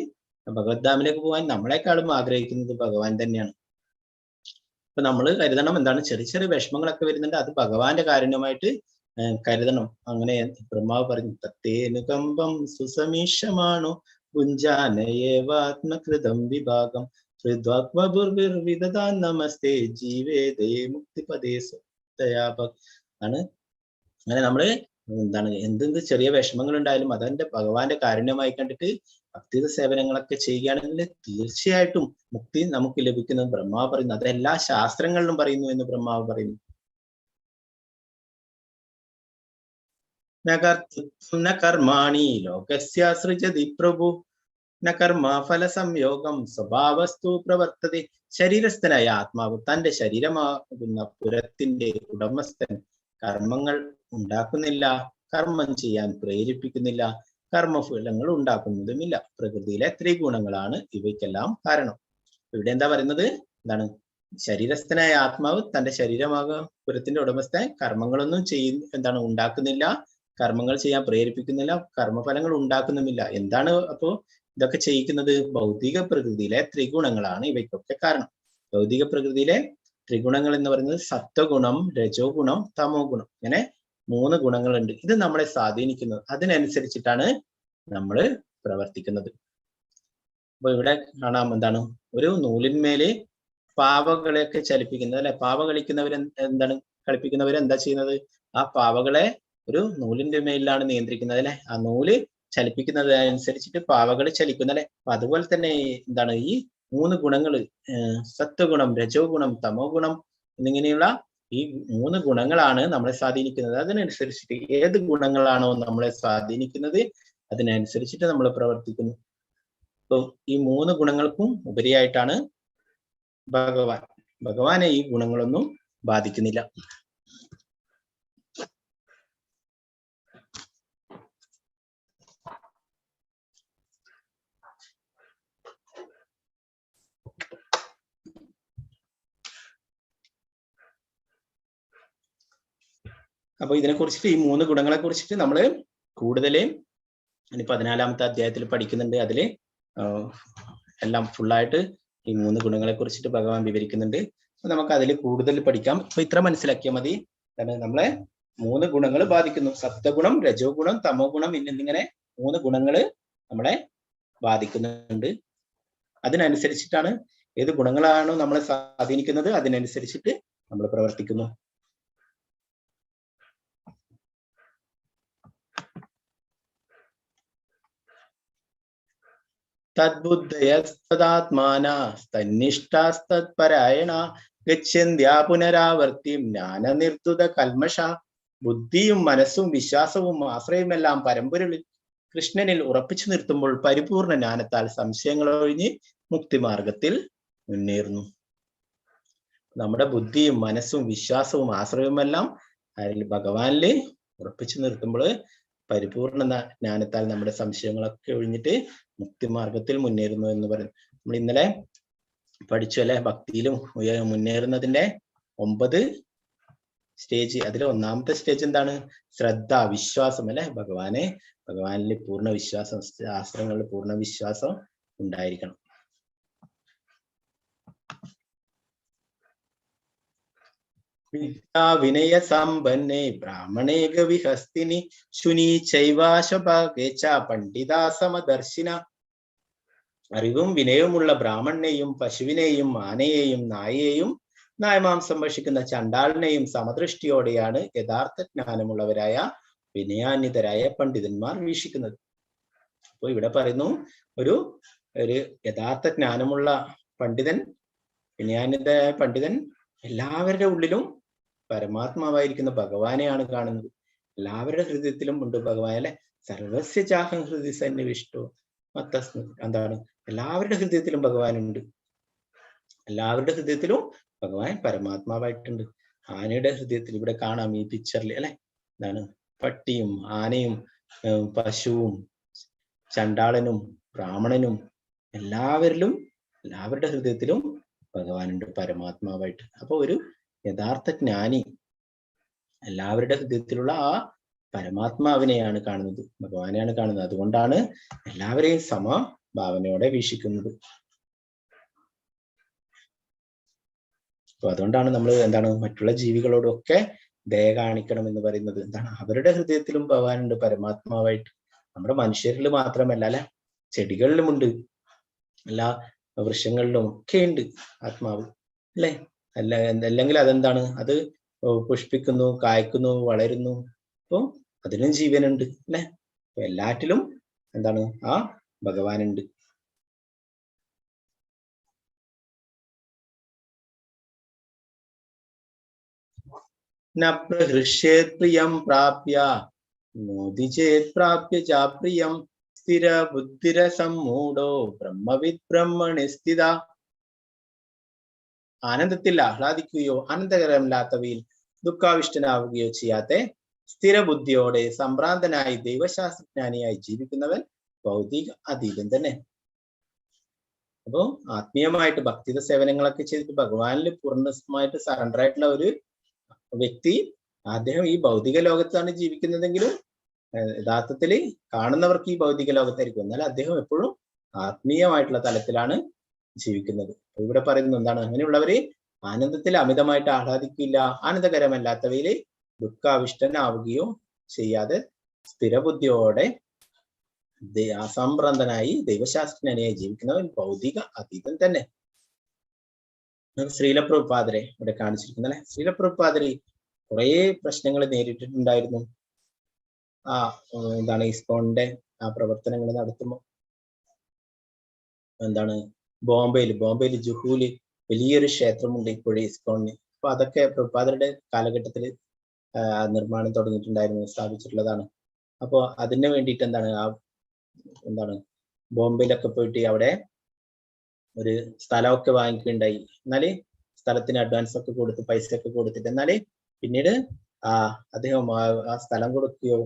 A: ഭഗവദ്ധാമിലേക്ക് പോകാൻ നമ്മളെക്കാളും ആഗ്രഹിക്കുന്നത് ഭഗവാൻ തന്നെയാണ്. അപ്പൊ നമ്മൾ കരുതണം, എന്താണ്, ചെറിയ വിഷമങ്ങളൊക്കെ വരുന്നുണ്ട്, അത് ഭഗവാന്റെ കാരുണ്യമായിട്ട് കരുതണം. അങ്ങനെ ബ്രഹ്മാവ് പറഞ്ഞു, തത്തേനുകമ്പം സുസമീഷമാണോ പുഞ്ചാനയേവാത്മകൃതം വിഭാഗം നമസ്തേ ജീവേദേ മുക്തിപദേ ആണ്. അങ്ങനെ നമ്മള് എന്താണ് എന്തെന്ത് ചെറിയ വിഷമങ്ങൾ ഉണ്ടായാലും അതെന്റെ ഭഗവാന്റെ കാരുണ്യമായി കണ്ടിട്ട് ഭക്തിയുടെ സേവനങ്ങളൊക്കെ ചെയ്യുകയാണെങ്കിൽ തീർച്ചയായിട്ടും മുക്തി നമുക്ക് ലഭിക്കുന്നത് ബ്രഹ്മാവ് പറയുന്നു. അത് എല്ലാ ശാസ്ത്രങ്ങളിലും പറയുന്നു എന്ന് ബ്രഹ്മാവ് പറയുന്നു. ന കർമാണി ലോകസ്യ സൃജതി പ്രഭു ന കർമ്മ ഫല സംയോഗം സ്വഭാവസ്തു പ്രവർത്തതി. ശരീരസ്ഥനായ ആത്മാവ് തന്റെ ശരീരമാകുന്ന പുരത്തിന്റെ ഉടമസ്ഥൻ കർമ്മങ്ങൾ ഉണ്ടാക്കുന്നില്ല, കർമ്മം ചെയ്യാൻ പ്രേരിപ്പിക്കുന്നില്ല, കർമ്മഫലങ്ങൾ ഉണ്ടാക്കുന്നതുമില്ല. പ്രകൃതിയിലെ ത്രിഗുണങ്ങളാണ് ഇവയ്ക്കെല്ലാം കാരണം. ഇവിടെ എന്താ പറയുന്നത്? എന്താണ്? ശരീരസ്ഥനായ ആത്മാവ് തന്റെ ശരീരമാകുന്ന പുരത്തിന്റെ ഉടമസ്ഥൻ കർമ്മങ്ങളൊന്നും എന്താണ് ഉണ്ടാക്കുന്നില്ല, കർമ്മങ്ങൾ ചെയ്യാൻ പ്രേരിപ്പിക്കുന്നില്ല, കർമ്മഫലങ്ങൾ ഉണ്ടാക്കുന്നുമില്ല. എന്താണ് അപ്പോ ഇതൊക്കെ ചെയ്യിക്കുന്നത്? ഭൗതിക പ്രകൃതിയിലെ ത്രിഗുണങ്ങളാണ് ഇവയ്ക്കൊക്കെ കാരണം. ഭൗതിക പ്രകൃതിയിലെ ത്രിഗുണങ്ങൾ എന്ന് പറയുന്നത് സത്വഗുണം, രജോ ഗുണം, തമോ ഗുണം, ഇങ്ങനെ 3 ഗുണങ്ങളുണ്ട്. ഇത് നമ്മളെ സ്വാധീനിക്കുന്നത്. അതിനനുസരിച്ചിട്ടാണ് നമ്മൾ പ്രവർത്തിക്കുന്നത്. അപ്പൊ ഇവിടെ കാണാം എന്താണ്? ഒരു നൂലിന്മേല് പാവകളെയൊക്കെ ചലിപ്പിക്കുന്നത് അല്ലെ. പാവ കളിക്കുന്നവർ എന്താണ് കളിപ്പിക്കുന്നവർ എന്താ ചെയ്യുന്നത്? ആ പാവകളെ ഒരു നൂലിന്റെ മേലിലാണ് നിയന്ത്രിക്കുന്നത് അല്ലെ. ആ നൂല് ചലിപ്പിക്കുന്നത് അനുസരിച്ചിട്ട് പാവകൾ ചലിക്കുന്നു അല്ലെ. അപ്പൊ അതുപോലെ തന്നെ എന്താണ് ഈ 3 ഗുണങ്ങള്, സത്വഗുണം, രജോ ഗുണം, തമോ ഗുണം എന്നിങ്ങനെയുള്ള ഈ 3 ഗുണങ്ങളാണ് നമ്മളെ സ്വാധീനിക്കുന്നത്. അതിനനുസരിച്ചിട്ട് ഏത് ഗുണങ്ങളാണോ നമ്മളെ സ്വാധീനിക്കുന്നത് അതിനനുസരിച്ചിട്ട് നമ്മൾ പ്രവർത്തിക്കുന്നു. അപ്പൊ ഈ 3 ഗുണങ്ങൾക്കും ഉപരിയായിട്ടാണ് ഭഗവാൻ. ഭഗവാനെ ഈ ഗുണങ്ങളൊന്നും ബാധിക്കുന്നില്ല. അപ്പൊ ഇതിനെ കുറിച്ചിട്ട് ഈ 3 ഗുണങ്ങളെ കുറിച്ചിട്ട് നമ്മൾ കൂടുതൽ ഇനി 14-ാമത്തെ അധ്യായത്തിൽ പഠിക്കുന്നുണ്ട്. അതില് എല്ലാം ഫുള്ളായിട്ട് ഈ 3 ഗുണങ്ങളെ കുറിച്ചിട്ട് ഭഗവാൻ വിവരിക്കുന്നുണ്ട്. അപ്പൊ നമുക്ക് അതിൽ കൂടുതൽ പഠിക്കാം. അപ്പൊ ഇത്ര മനസ്സിലാക്കിയാൽ മതി. നമ്മളെ 3 ഗുണങ്ങൾ ബാധിക്കുന്നു. സത്വഗുണം, രജോ ഗുണം, തമോ ഗുണം എന്നിങ്ങനെ 3 ഗുണങ്ങൾ നമ്മളെ ബാധിക്കുന്നുണ്ട്. അതിനനുസരിച്ചിട്ടാണ് ഏത് ഗുണങ്ങളാണോ നമ്മളെ സ്വാധീനിക്കുന്നത് അതിനനുസരിച്ചിട്ട് നമ്മൾ പ്രവർത്തിക്കുന്നു. തദ്ബുദ്ധയസ്തദാത്മാനസ്തന്നിഷ്ടാസ്തത്പരായണ ഗച്ഛന്ത്യാ പുനരാവർത്തിം ജ്ഞാനനിർതുത കൽമഷ. ബുദ്ധിയും മനസ്സും വിശ്വാസവും ആശ്രയമെല്ലാം പരമ്പൊരുളിൽ കൃഷ്ണനിൽ ഉറപ്പിച്ചു നിർത്തുമ്പോൾ പരിപൂർണ ജ്ഞാനത്താൽ സംശയങ്ങൾ ഒഴിഞ്ഞ് മുക്തിമാർഗത്തിൽ മുന്നേറുന്നു. നമ്മുടെ ബുദ്ധിയും മനസ്സും വിശ്വാസവും ആശ്രയവുമെല്ലാം ഭഗവാനില് ഉറപ്പിച്ചു നിർത്തുമ്പോൾ പരിപൂർണ ജ്ഞാനത്താൽ നമ്മുടെ സംശയങ്ങളൊക്കെ ഒഴിഞ്ഞിട്ട് മുക്തിമാർഗത്തിൽ മുന്നേറുന്നു എന്ന് പറയുന്നു. നമ്മൾ ഇന്നലെ പഠിച്ചു അല്ലെ, ഭക്തിയിലും മുന്നേറുന്നതിന്റെ 9 സ്റ്റേജ്. അതിൽ 1-ാമത്തെ സ്റ്റേജ് എന്താണ്? ശ്രദ്ധ, വിശ്വാസം അല്ലെ. ഭഗവാനിൽ പൂർണ്ണ വിശ്വാസം, ശാസ്ത്രങ്ങളിൽ പൂർണ്ണ വിശ്വാസം ഉണ്ടായിരിക്കണം. വിനയ സമ്പന്നേ ബ്രാഹ്മണേ ഗവിഹസ്തിനി ശുനി ചൈവാശഭാഗേച്ച പണ്ഡിതാ സമദർശിന. അറിവും വിനയവുമുള്ള ബ്രാഹ്മണനെയും പശുവിനെയും ആനയെയും നായയെയും നായമാംസം ഭക്ഷിക്കുന്ന ചണ്ടാളിനെയും സമദൃഷ്ടിയോടെയാണ് യഥാർത്ഥ ജ്ഞാനമുള്ളവരായ വിനയാന്വിതരായ പണ്ഡിതന്മാർ വീക്ഷിക്കുന്നത്. അപ്പോൾ ഇവിടെ പറയുന്നു ഒരു യഥാർത്ഥ ജ്ഞാനമുള്ള പണ്ഡിതൻ, വിനയാന്വിതരായ പണ്ഡിതൻ എല്ലാവരുടെ ഉള്ളിലും പരമാത്മാവായിരിക്കുന്ന ഭഗവാനെയാണ് കാണുന്നത്. എല്ലാവരുടെ ഹൃദയത്തിലും ഉണ്ട് ഭഗവാൻ അല്ലെ. സർവസ്യ ചാഹം ഹൃദയ സന്നിവിഷ്ടോ മത്തസ്മി. എന്താണ്? എല്ലാവരുടെ ഹൃദയത്തിലും ഭഗവാനുണ്ട്. എല്ലാവരുടെ ഹൃദയത്തിലും ഭഗവാൻ പരമാത്മാവായിട്ടുണ്ട്. ആനയുടെ ഹൃദയത്തിൽ ഇവിടെ കാണാം ഈ പിക്ചറിൽ അല്ലെ. എന്താണ്? പട്ടിയും ആനയും പശുവും ചണ്ടാളനും ബ്രാഹ്മണനും എല്ലാവരുടെ ഹൃദയത്തിലും ഭഗവാനുണ്ട് പരമാത്മാവായിട്ട്. അപ്പൊ ഒരു യഥാർത്ഥ ജ്ഞാനി എല്ലാവരുടെ ഹൃദയത്തിലുള്ള ആ പരമാത്മാവിനെയാണ് കാണുന്നത്, ഭഗവാനെയാണ് കാണുന്നത്. അതുകൊണ്ടാണ് എല്ലാവരെയും സമഭാവനയോടെ വീക്ഷിക്കുന്നത്. അപ്പൊ അതുകൊണ്ടാണ് നമ്മൾ എന്താണ് മറ്റുള്ള ജീവികളോടൊക്കെ ദയ കാണിക്കണം എന്ന് പറയുന്നത്. എന്താണ്? അവരുടെ ഹൃദയത്തിലും ഭഗവാനുണ്ട് പരമാത്മാവായിട്ട്. നമ്മുടെ മനുഷ്യരിൽ മാത്രമല്ല അല്ലെ, ചെടികളിലുമുണ്ട്, എല്ലാ വൃക്ഷങ്ങളിലും ഒക്കെ ഉണ്ട് ആത്മാവ് അല്ലെ. അല്ലെങ്കിൽ അതെന്താണ്? അത് പുഷ്പിക്കുന്നു, കായ്ക്കുന്നു, വളരുന്നു. അപ്പോൾ അതിനും ജീവനുണ്ട് അല്ലെ. അപ്പൊ എല്ലാറ്റിലും എന്താണ് ആ ഭഗവാനുണ്ട്. ന പ്രഹൃഷ്യേത് പ്രിയം പ്രാപ്യ മോദിചേത് പ്രാപ്യ ചാപ്രിയം സ്ഥിര ബുദ്ധിരസമ്മൂഢോ ബ്രഹ്മവിദ് ബ്രഹ്മണി സ്ഥിത. ആനന്ദത്തിൽ ആഹ്ലാദിക്കുകയോ ആനന്ദകരമല്ലാത്തവയിൽ ദുഃഖാവിഷ്ടനാവുകയോ ചെയ്യാത്ത സ്ഥിരബുദ്ധിയോടെ സംഭ്രാന്തനായി ദൈവശാസ്ത്രജ്ഞാനിയായി ജീവിക്കുന്നവൻ ഭൗതിക അതീതൻ തന്നെ. അപ്പോ ആത്മീയമായിട്ട് ഭക്തിത സേവനങ്ങളൊക്കെ ചെയ്തിട്ട് ഭഗവാനിൽ പൂർണ്ണമായിട്ട് സറണ്ടർ ആയിട്ടുള്ള ഒരു വ്യക്തി അദ്ദേഹം ഈ ഭൗതിക ലോകത്താണ് ജീവിക്കുന്നതെങ്കിലും യഥാർത്ഥത്തിൽ കാണുന്നവർക്ക് ഈ ഭൗതിക ലോകത്തായിരിക്കും, എന്നാൽ അദ്ദേഹം എപ്പോഴും ആത്മീയമായിട്ടുള്ള തലത്തിലാണ് ജീവിക്കുന്നത്. ഇവിടെ പറയുന്നത് എന്താണ്? അങ്ങനെയുള്ളവര് ആനന്ദത്തിൽ അമിതമായിട്ട് ആഹ്ലാദിക്കില്ല, ആനന്ദകരമല്ലാത്തവയില് ദുഃഖാവിഷ്ടനാവുകയോ ചെയ്യാതെ സ്ഥിരബുദ്ധിയോടെ അസംഭ്രാന്തനായി ദൈവശാസ്ത്രജ്ഞനായി ജീവിക്കുന്നവൻ ഭൗതിക അതീതൻ തന്നെ. ശ്രീലപ്രഭുപാദരെ ഇവിടെ കാണിച്ചിരിക്കുന്നു അല്ലെ. ശ്രീലപ്രഭുപാദര് കുറെ പ്രശ്നങ്ങൾ നേരിട്ടിട്ടുണ്ടായിരുന്നു. എന്താണ് ഇസ്കോണിന്റെ ആ പ്രവർത്തനങ്ങൾ നടത്തുമ്പോൾ എന്താണ് ബോംബെയിൽ ജുഹൂല് വലിയൊരു ക്ഷേത്രമുണ്ട് ഇപ്പോഴും ഇസ്കോണിന്. അപ്പൊ അതൊക്കെ പ്രഭുപാദരുടെ കാലഘട്ടത്തിൽ നിർമ്മാണം തുടങ്ങിയിട്ടുണ്ടായിരുന്നു, സ്ഥാപിച്ചിട്ടുള്ളതാണ്. അപ്പോ അതിന് വേണ്ടിയിട്ട് എന്താണ് ബോംബെയിലൊക്കെ പോയിട്ട് അവിടെ ഒരു സ്ഥലമൊക്കെ വാങ്ങിക്കുകയുണ്ടായി. എന്നാല് സ്ഥലത്തിന് അഡ്വാൻസ് ഒക്കെ കൊടുത്ത് പൈസ ഒക്കെ കൊടുത്തിട്ട്, എന്നാല് പിന്നീട് അദ്ദേഹം ആ സ്ഥലം കൊടുക്കുകയോ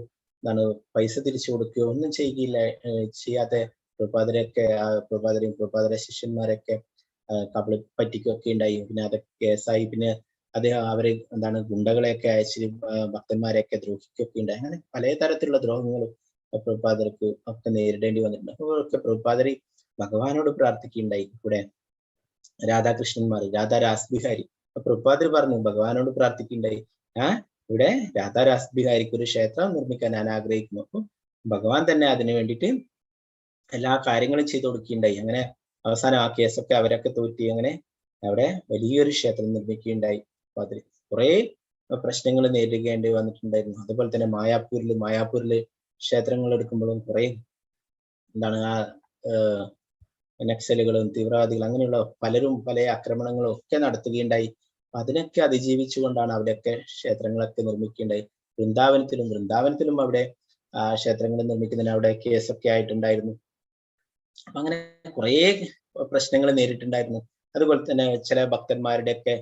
A: പൈസ തിരിച്ചു കൊടുക്കുകയോ ഒന്നും ചെയ്യാത്ത പ്രഭുപാദരെയൊക്കെ പ്രഭുപാദരെയും പ്രഭുപാദര ശിഷ്യന്മാരൊക്കെ പറ്റിക്കുകയൊക്കെ ഉണ്ടായി. പിന്നെ അതൊക്കെ കേസായി. പിന്നെ അദ്ദേഹം അവരെ ഗുണ്ടകളെയൊക്കെ അയച്ച് ഭക്തന്മാരെയൊക്കെ ദ്രോഹിക്കുകയൊക്കെ ഉണ്ടായി. അങ്ങനെ പലതരത്തിലുള്ള ദ്രോഹങ്ങളും പ്രഭുപാദർക്ക് ഒക്കെ നേരിടേണ്ടി വന്നിട്ടുണ്ട്. അപ്പോഴൊക്കെ പ്രഭുപാദര് ഭഗവാനോട് പ്രാർത്ഥിക്കുകയുണ്ടായി. ഇവിടെ രാധാകൃഷ്ണന്മാർ, രാധാ രാസ്ബിഹാരി. അപ്പൊ പ്രഭുപാദര് പറഞ്ഞു, ഭഗവാനോട് പ്രാർത്ഥിക്കുകയുണ്ടായി, ഇവിടെ രാധാ രാസ്ബിഹാരിക്ക് ഒരു ക്ഷേത്രം നിർമ്മിക്കാൻ ഞാൻ ആഗ്രഹിക്കുന്നു. അപ്പൊ ഭഗവാൻ തന്നെ അതിനു വേണ്ടിയിട്ട് എല്ലാ കാര്യങ്ങളും ചെയ്തു കൊടുക്കുകയുണ്ടായി. അങ്ങനെ അവസാനം ആ കേസൊക്കെ അവരൊക്കെ തോറ്റി അങ്ങനെ അവിടെ വലിയൊരു ക്ഷേത്രം നിർമ്മിക്കുകയുണ്ടായി. അപ്പൊ അതിൽ കുറെ പ്രശ്നങ്ങൾ നേരിടേണ്ടി വന്നിട്ടുണ്ടായിരുന്നു. അതുപോലെ തന്നെ മായാപ്പൂരില് ക്ഷേത്രങ്ങൾ എടുക്കുമ്പോഴും കുറെ നക്സലുകളും തീവ്രവാദികളും അങ്ങനെയുള്ള പലരും പല ആക്രമണങ്ങളും ഒക്കെ നടത്തുകയുണ്ടായി. അതിനൊക്കെ അതിജീവിച്ചുകൊണ്ടാണ് അവിടെയൊക്കെ ക്ഷേത്രങ്ങളൊക്കെ നിർമ്മിക്കുകയുണ്ടായി. വൃന്ദാവനത്തിലും അവിടെ ക്ഷേത്രങ്ങൾ നിർമ്മിക്കുന്നതിന് അവിടെ കേസൊക്കെ ആയിട്ടുണ്ടായിരുന്നു. അപ്പൊ അങ്ങനെ കുറെ പ്രശ്നങ്ങൾ നേരിട്ടുണ്ടായിരുന്നു. അതുപോലെ തന്നെ ചില ഭക്തന്മാരുടെയൊക്കെ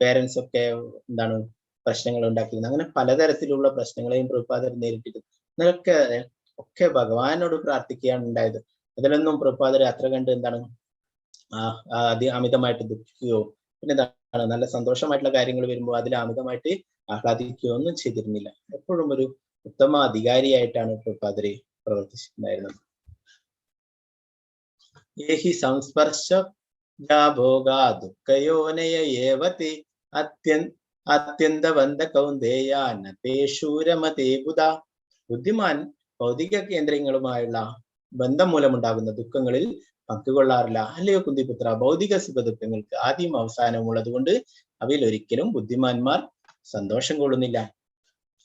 A: പേരൻസ് ഒക്കെ പ്രശ്നങ്ങൾ ഉണ്ടാക്കിയിരുന്നു. അങ്ങനെ പലതരത്തിലുള്ള പ്രശ്നങ്ങളെയും പ്രഭുപാദർ നേരിട്ടിരുന്നു. ഒക്കെ ഭഗവാനോട് പ്രാർത്ഥിക്കുകയാണ് ഉണ്ടായത്. അതിലൊന്നും പ്രഭുപാദർ അത്ര കണ്ട് അമിതമായിട്ട് ദുഃഖിക്കുകയോ പിന്നെ നല്ല സന്തോഷമായിട്ടുള്ള കാര്യങ്ങൾ വരുമ്പോൾ അതിൽ അമിതമായിട്ട് ആഹ്ലാദിക്കുകയോ ഒന്നും ചെയ്തിരുന്നില്ല. എപ്പോഴും ഒരു ഉത്തമ അധികാരിയായിട്ടാണ് പ്രഭുപാദര് പ്രവർത്തിച്ചിട്ടുണ്ടായിരുന്നത്. യേഹി സംസ്പർശ ഭോഗാ ദുഃഖയോനയ ഏവതി അത്യന്തവന്ത കൗന്ദേയ നതേശൂരമതേ ബുധ. ബുദ്ധിമാൻ ഭൗതിക കേന്ദ്രങ്ങളുമായുള്ള ബന്ധം മൂലമുണ്ടാകുന്ന ദുഃഖങ്ങളിൽ പങ്കുകൊള്ളാറില്ല. അല്ലയോ കുന്തിപുത്ര, ഭൗതിക സുഖ ദുഃഖങ്ങൾക്ക് ആദ്യം അവസാനവും ഉള്ളത് കൊണ്ട് അവയിൽ ഒരിക്കലും ബുദ്ധിമാന്മാർ സന്തോഷം കൊള്ളുന്നില്ല.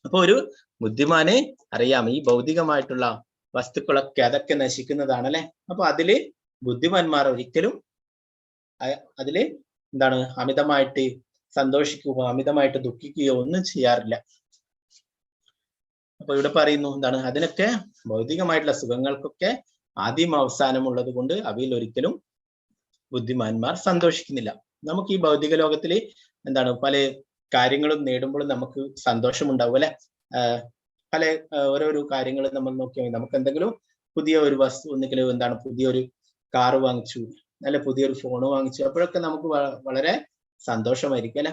A: അപ്പൊ ഒരു ബുദ്ധിമാനെ അറിയാം ഈ ഭൗതികമായിട്ടുള്ള വസ്തുക്കളൊക്കെ അതൊക്കെ നശിക്കുന്നതാണല്ലേ. അപ്പൊ അതില് ബുദ്ധിമാന്മാർ ഒരിക്കലും അതില് അമിതമായിട്ട് സന്തോഷിക്കുകയോ അമിതമായിട്ട് ദുഃഖിക്കുകയോ ഒന്നും ചെയ്യാറില്ല. അപ്പൊ ഇവിടെ പറയുന്നു അതിനൊക്കെ ഭൗതികമായിട്ടുള്ള സുഖങ്ങൾക്കൊക്കെ ആദ്യം അവസാനം ഉള്ളത് കൊണ്ട് അവയിൽ ഒരിക്കലും ബുദ്ധിമാന്മാർ സന്തോഷിക്കുന്നില്ല. നമുക്ക് ഈ ഭൗതിക ലോകത്തില് പല കാര്യങ്ങളും നേടുമ്പോഴും നമുക്ക് സന്തോഷമുണ്ടാവും അല്ലെ. പല ഓരോരോ കാര്യങ്ങൾ നമ്മൾ നോക്കിയാൽ നമുക്ക് എന്തെങ്കിലും പുതിയ ഒരു വസ്തു ഒന്നെങ്കിലും പുതിയൊരു കാറ് വാങ്ങിച്ചു, അല്ലെ പുതിയൊരു ഫോൺ വാങ്ങിച്ചു, അപ്പോഴൊക്കെ നമുക്ക് വളരെ സന്തോഷമായിരിക്കും അല്ലെ.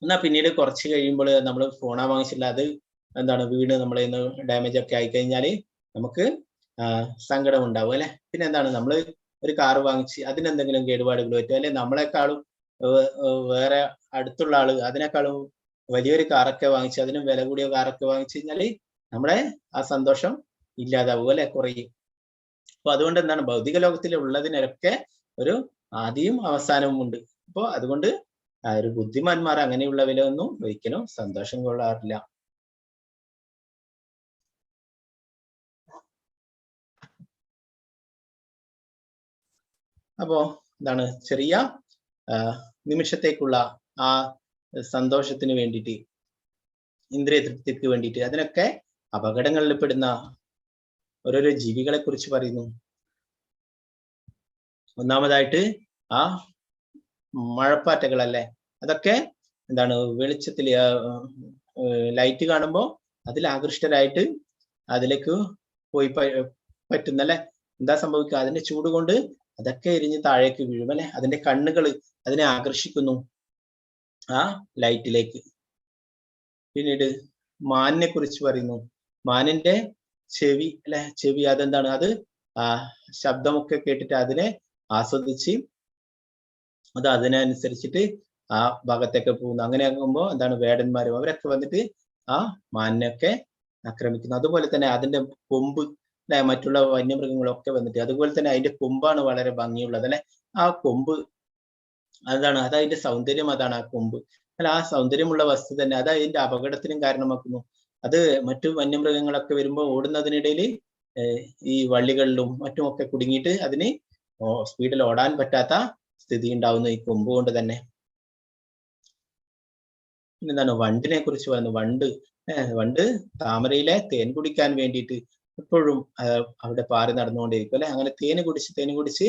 A: എന്നാ പിന്നീട് കുറച്ച് കഴിയുമ്പോൾ നമ്മൾ ഫോണാ വാങ്ങിച്ചില്ല, അത് വീണ് നമ്മളെ ഡാമേജ് ഒക്കെ ആയിക്കഴിഞ്ഞാല് നമുക്ക് സങ്കടം ഉണ്ടാവും അല്ലെ. പിന്നെ നമ്മൾ ഒരു കാറ് വാങ്ങിച്ച് അതിനെന്തെങ്കിലും കേടുപാടുകൾ പറ്റും അല്ലെ, നമ്മളെക്കാളും വേറെ അടുത്തുള്ള ആള് അതിനേക്കാളും വലിയൊരു കാറൊക്കെ വാങ്ങിച്ച് അതിനും വില കൂടിയ കാറൊക്കെ വാങ്ങിച്ചു കഴിഞ്ഞാല് നമ്മുടെ ആ സന്തോഷം ഇല്ലാതാവും അല്ലെ, കുറയും. അപ്പൊ അതുകൊണ്ട് ഭൗതിക ലോകത്തിൽ ഉള്ളതിനൊക്കെ ഒരു ആദ്യവും അവസാനവും ഉണ്ട്. അപ്പൊ അതുകൊണ്ട് ഒരു ബുദ്ധിമാന്മാർ അങ്ങനെയുള്ളവരൊന്നും ഒരിക്കലും സന്തോഷം കൊള്ളാറില്ല. അപ്പോ എന്താണ് ചെറിയ നിമിഷത്തേക്കുള്ള ആ സന്തോഷത്തിന് വേണ്ടിയിട്ട്, ഇന്ദ്രിയ തൃപ്തിക്ക് വേണ്ടിയിട്ട്, അതിനൊക്കെ അപകടങ്ങളിൽ പെടുന്ന ഓരോരോ ജീവികളെ കുറിച്ച് പറയുന്നു. ഒന്നാമതായിട്ട് ആ മഴപ്പാറ്റകളല്ലേ, അതൊക്കെ എന്താണ് വെളിച്ചത്തിൽ ലൈറ്റ് കാണുമ്പോൾ അതിൽ ആകൃഷ്ടരായിട്ട് അതിലേക്ക് പോയി പറ്റുന്നല്ലേ. എന്താ സംഭവിക്കുക? അതിന്റെ ചൂട് കൊണ്ട് അതൊക്കെ എരിഞ്ഞ് താഴേക്ക് വീഴും അല്ലെ. അതിന്റെ കണ്ണുകൾ അതിനെ ആകർഷിക്കുന്നു ആ ലൈറ്റിലേക്ക്. പിന്നീട് മാനിനെ കുറിച്ച് പറയുന്നു. മാനിന്റെ ചെവി അല്ലെ, ചെവി അതെന്താണ്, അത് ശബ്ദമൊക്കെ കേട്ടിട്ട് അതിനെ ആസ്വദിച്ച് അത് അതിനനുസരിച്ചിട്ട് ആ ഭാഗത്തൊക്കെ പോകുന്നു. അങ്ങനെ ആകുമ്പോൾ എന്താണ്, വേടന്മാരും അവരൊക്കെ വന്നിട്ട് ആ മാനിനെയൊക്കെ ആക്രമിക്കുന്നു. അതുപോലെ തന്നെ അതിന്റെ കൊമ്പ് അല്ലെ, മറ്റുള്ള വന്യമൃഗങ്ങളൊക്കെ വന്നിട്ട്, അതുപോലെ തന്നെ അതിന്റെ കൊമ്പാണ് വളരെ ഭംഗിയുള്ളത് അല്ലെ. ആ കൊമ്പ് അതാണ്, അത് അതിന്റെ സൗന്ദര്യം, അതാണ് ആ കൊമ്പ് അല്ല. ആ സൗന്ദര്യമുള്ള വസ്തു തന്നെ അത് അതിന്റെ അപകടത്തിനും കാരണമാക്കുന്നു. അത് മറ്റു വന്യമൃഗങ്ങളൊക്കെ വരുമ്പോൾ ഓടുന്നതിനിടയിൽ ഈ വള്ളികളിലും മറ്റുമൊക്കെ കുടുങ്ങിയിട്ട് അതിന് സ്പീഡിൽ ഓടാൻ പറ്റാത്ത സ്ഥിതി ഉണ്ടാവുന്നു ഈ കൊമ്പ് കൊണ്ട് തന്നെ. പിന്നെന്താണ്, വണ്ടിനെ കുറിച്ച് പറയുന്നു. വണ്ട് താമരയിലെ തേൻ കുടിക്കാൻ വേണ്ടിയിട്ട് എപ്പോഴും അവിടെ പാറി നടന്നുകൊണ്ടേയിരിക്കും അല്ലെ. അങ്ങനെ തേന് കുടിച്ച്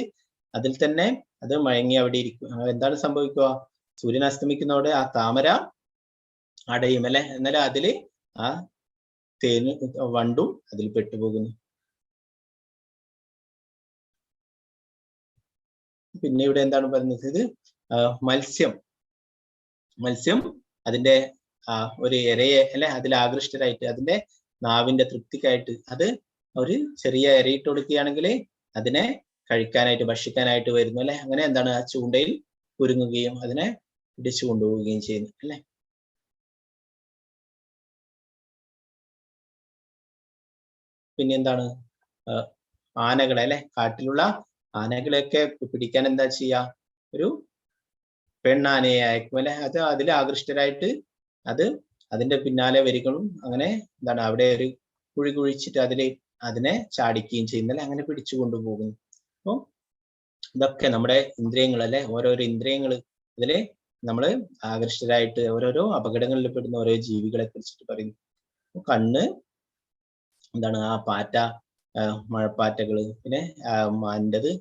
A: അതിൽ തന്നെ അത് മയങ്ങി അവിടെ ഇരിക്കും. എന്താണ് സംഭവിക്കുക? സൂര്യൻ അസ്തമിക്കുന്നതോടെ ആ താമര അടയും അല്ലെ. എന്നാലും അതില് ആ തേന് വണ്ടും അതിൽ പെട്ടുപോകുന്നു. പിന്നെ ഇവിടെ എന്താണ് പറയുന്നത്? ഇത് മത്സ്യം അതിന്റെ ഒരു ഇരയെ അല്ലെ, അതിൽ ആകൃഷ്ടരായിട്ട് അതിന്റെ നാവിന്റെ തൃപ്തിക്കായിട്ട് അത് ഒരു ചെറിയ ഇരയിട്ട് കൊടുക്കുകയാണെങ്കിൽ അതിനെ കഴിക്കാനായിട്ട്, ഭക്ഷിക്കാനായിട്ട് വരുന്നു അല്ലെ. അങ്ങനെ എന്താണ്, ആ ചൂണ്ടയിൽ കുരുങ്ങുകയും അതിനെ പിടിച്ചു കൊണ്ടുപോവുകയും ചെയ്യുന്നു അല്ലെ. പിന്നെ എന്താണ്, ആനകളെ അല്ലെ, കാട്ടിലുള്ള ആനകളെയൊക്കെ പിടിക്കാൻ എന്താ ചെയ്യാ, ഒരു പെണ്ണാനയെ അയക്കും അല്ലെ. അത് അതിൽ ആകൃഷ്ടരായിട്ട് അത് അതിന്റെ പിന്നാലെ വരികളും അങ്ങനെ എന്താണ്, അവിടെ ഒരു കുഴി കുഴിച്ചിട്ട് അതിനെ ചാടിക്കുകയും ചെയ്യുന്നല്ലേ. അങ്ങനെ പിടിച്ചു കൊണ്ടുപോകുന്നു. അപ്പോൾ ഇതൊക്കെ നമ്മുടെ ഇന്ദ്രിയങ്ങൾ അല്ലെ, ഓരോരോ ഇന്ദ്രിയങ്ങൾ ഇതില് നമ്മൾ ആകൃഷ്ടരായിട്ട് ഓരോരോ അപകടങ്ങളിൽ പെടുന്ന ഓരോ ജീവികളെ കുറിച്ചിട്ട് പറയുന്നു. കണ്ണ് എന്താണ്, ആ പാറ്റ, മഴപ്പാറ്റകള്, പിന്നെ മാൻ്റെത്